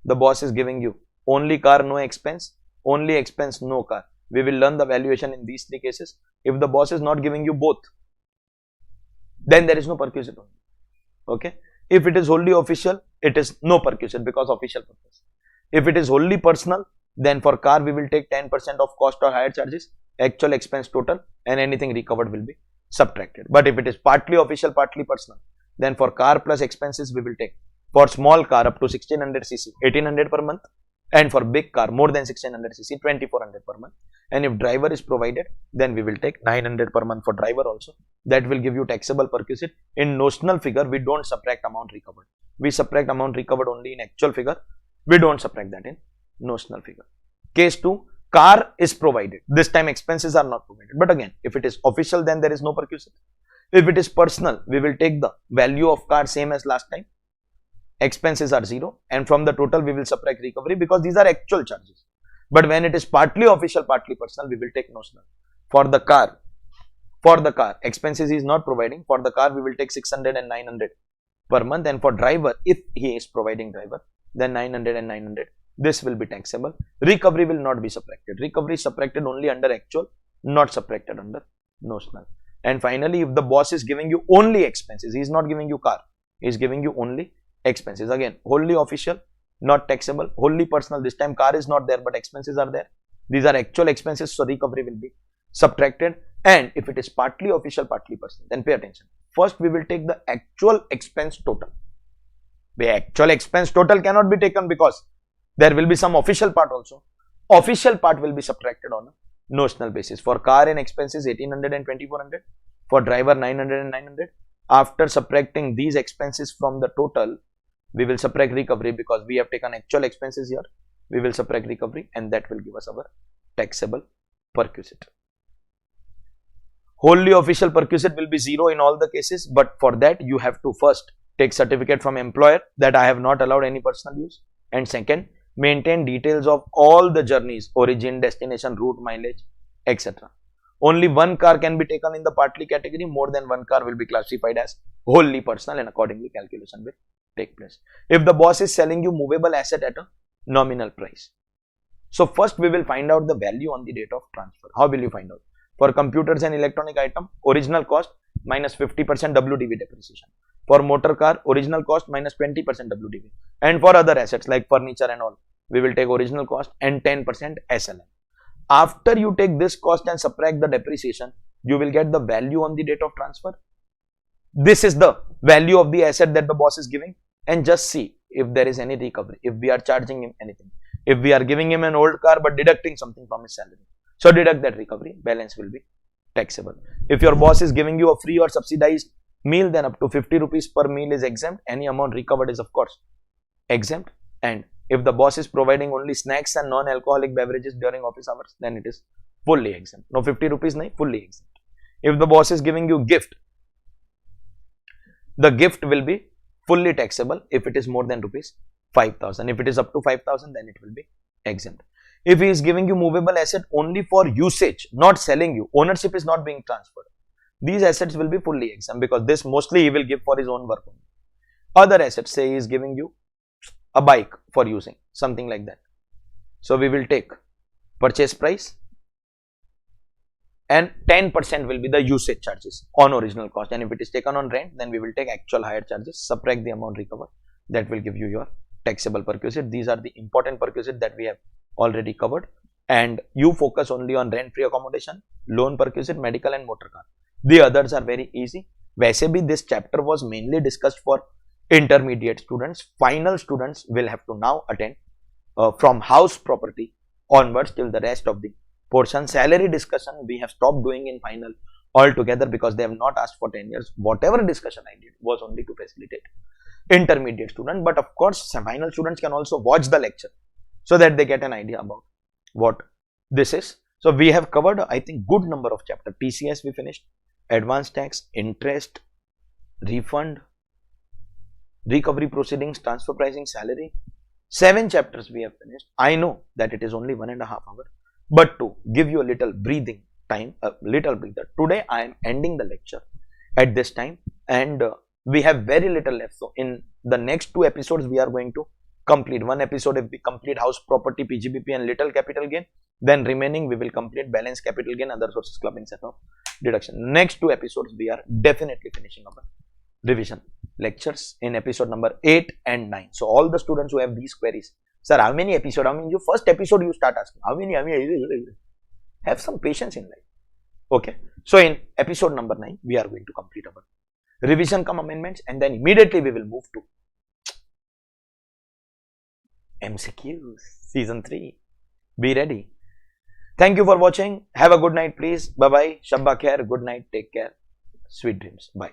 the boss is giving you only car, no expense, only expense, no car. We will learn the valuation in these 3 cases. If the boss is not giving you both, then there is no perquisite only. Okay. If it is wholly official, it is no perquisite because official purpose. If it is wholly personal, then for car we will take 10% of cost or higher charges, actual expense total, and anything recovered will be subtracted. But if it is partly official, partly personal, then for car plus expenses we will take, for small car up to 1600 cc, 1800 per month, and for big car more than 1600 cc, 2400 per month. And if driver is provided, then we will take 900 per month for driver also. That will give you taxable perquisite. In notional figure, we don't subtract amount recovered. We subtract amount recovered only in actual figure. We don't subtract that in notional figure. Case 2, car is provided. This time expenses are not provided. But again, if it is official, then there is no perquisite. If it is personal, we will take the value of car same as last time. Expenses are 0, and from the total we will subtract recovery because these are actual charges. But when it is partly official, partly personal, we will take notional. For the car, expenses he is not providing. For the car, we will take 600 and 900 per month. And for driver, if he is providing driver, then 900 and 900. This will be taxable. Recovery will not be subtracted. Recovery is subtracted only under actual, not subtracted under notional. And finally, if the boss is giving you only expenses, he is not giving you car, he is giving you only expenses. Again, wholly official, not taxable. Wholly personal, this time car is not there, but expenses are there. These are actual expenses, so recovery will be subtracted. And if it is partly official, partly personal, then pay attention. First, we will take the actual expense total. The actual expense total cannot be taken because there will be some official part also. Official part will be subtracted on a notional basis. For car and expenses, 1800 and 2400. For driver, 900 and 900. After subtracting these expenses from the total, we will subtract recovery because we have taken actual expenses here. We will subtract recovery, and that will give us our taxable perquisite. Wholly official perquisite will be 0 in all the cases, but for that you have to first take certificate from employer that I have not allowed any personal use, and second, maintain details of all the journeys, origin, destination, route, mileage, etc. Only one car can be taken in the partly category. More than one car will be classified as wholly personal, and accordingly calculation will take place. If the boss is selling you movable asset at a nominal price, So first we will find out the value on the date of transfer. How will you find out? For computers and electronic item, original cost minus 50% WDV depreciation. For motor car, original cost minus 20% WDV. And for other assets like furniture and all, we will take original cost and 10% SLM. After you take this cost and subtract the depreciation, you will get the value on the date of transfer. This is the value of the asset that the boss is giving, and just see if there is any recovery, if we are charging him anything, if we are giving him an old car but deducting something from his salary. So deduct that recovery, balance will be taxable. If your boss is giving you a free or subsidized meal, then up to 50 rupees per meal is exempt. Any amount recovered is of course exempt. And if the boss is providing only snacks and non-alcoholic beverages during office hours, then it is fully exempt. No 50 rupees, nahi, fully exempt. If the boss is giving you gift, the gift will be fully taxable if it is more than rupees 5,000. If it is up to 5,000, then it will be exempt. If he is giving you movable asset only for usage, not selling you, ownership is not being transferred, these assets will be fully exempt, because this mostly he will give for his own work only. Other assets, say he is giving you a bike for using, something like that. So we will take purchase price and 10% will be the usage charges on original cost, and if it is taken on rent, then we will take actual hire charges, subtract the amount recovered, that will give you your taxable perquisite. These are the important perquisite that we have already covered, and you focus only on rent free accommodation, loan perquisite, medical and motor car. The others are very easy. वैसे भी this chapter was mainly discussed for intermediate students. Final students will have to now attend from house property onwards till the rest of the portion. Salary discussion we have stopped doing in final altogether, because they have not asked for 10 years. Whatever discussion I did was only to facilitate intermediate student, but of course final students can also watch the lecture so that they get an idea about what this is. So we have covered, I think, good number of chapters. TCS we finished, advanced tax, interest, refund, recovery proceedings, transfer pricing, salary. 7 chapters we have finished. I know that it is only 1.5 hours, but to give you a little breathing time, a little breather, today I am ending the lecture at this time, and we have very little left. So in the next 2 episodes we are going to complete. One episode if we complete house property, PGBP and little capital gain, then remaining we will complete balance capital gain, other sources, clubbing, set of deduction. Next 2 episodes we are definitely finishing our revision lectures in episode number 8 and 9. So all the students who have these queries, sir, how many episodes? I mean, your first episode you start asking, how many? Have some patience in life. Okay. So in episode number 9, we are going to complete our revision cum amendments, and then immediately we will move to MCQs season 3. Be ready. Thank you for watching. Have a good night, please. Bye bye. Shabba khair. Good night. Take care. Sweet dreams. Bye.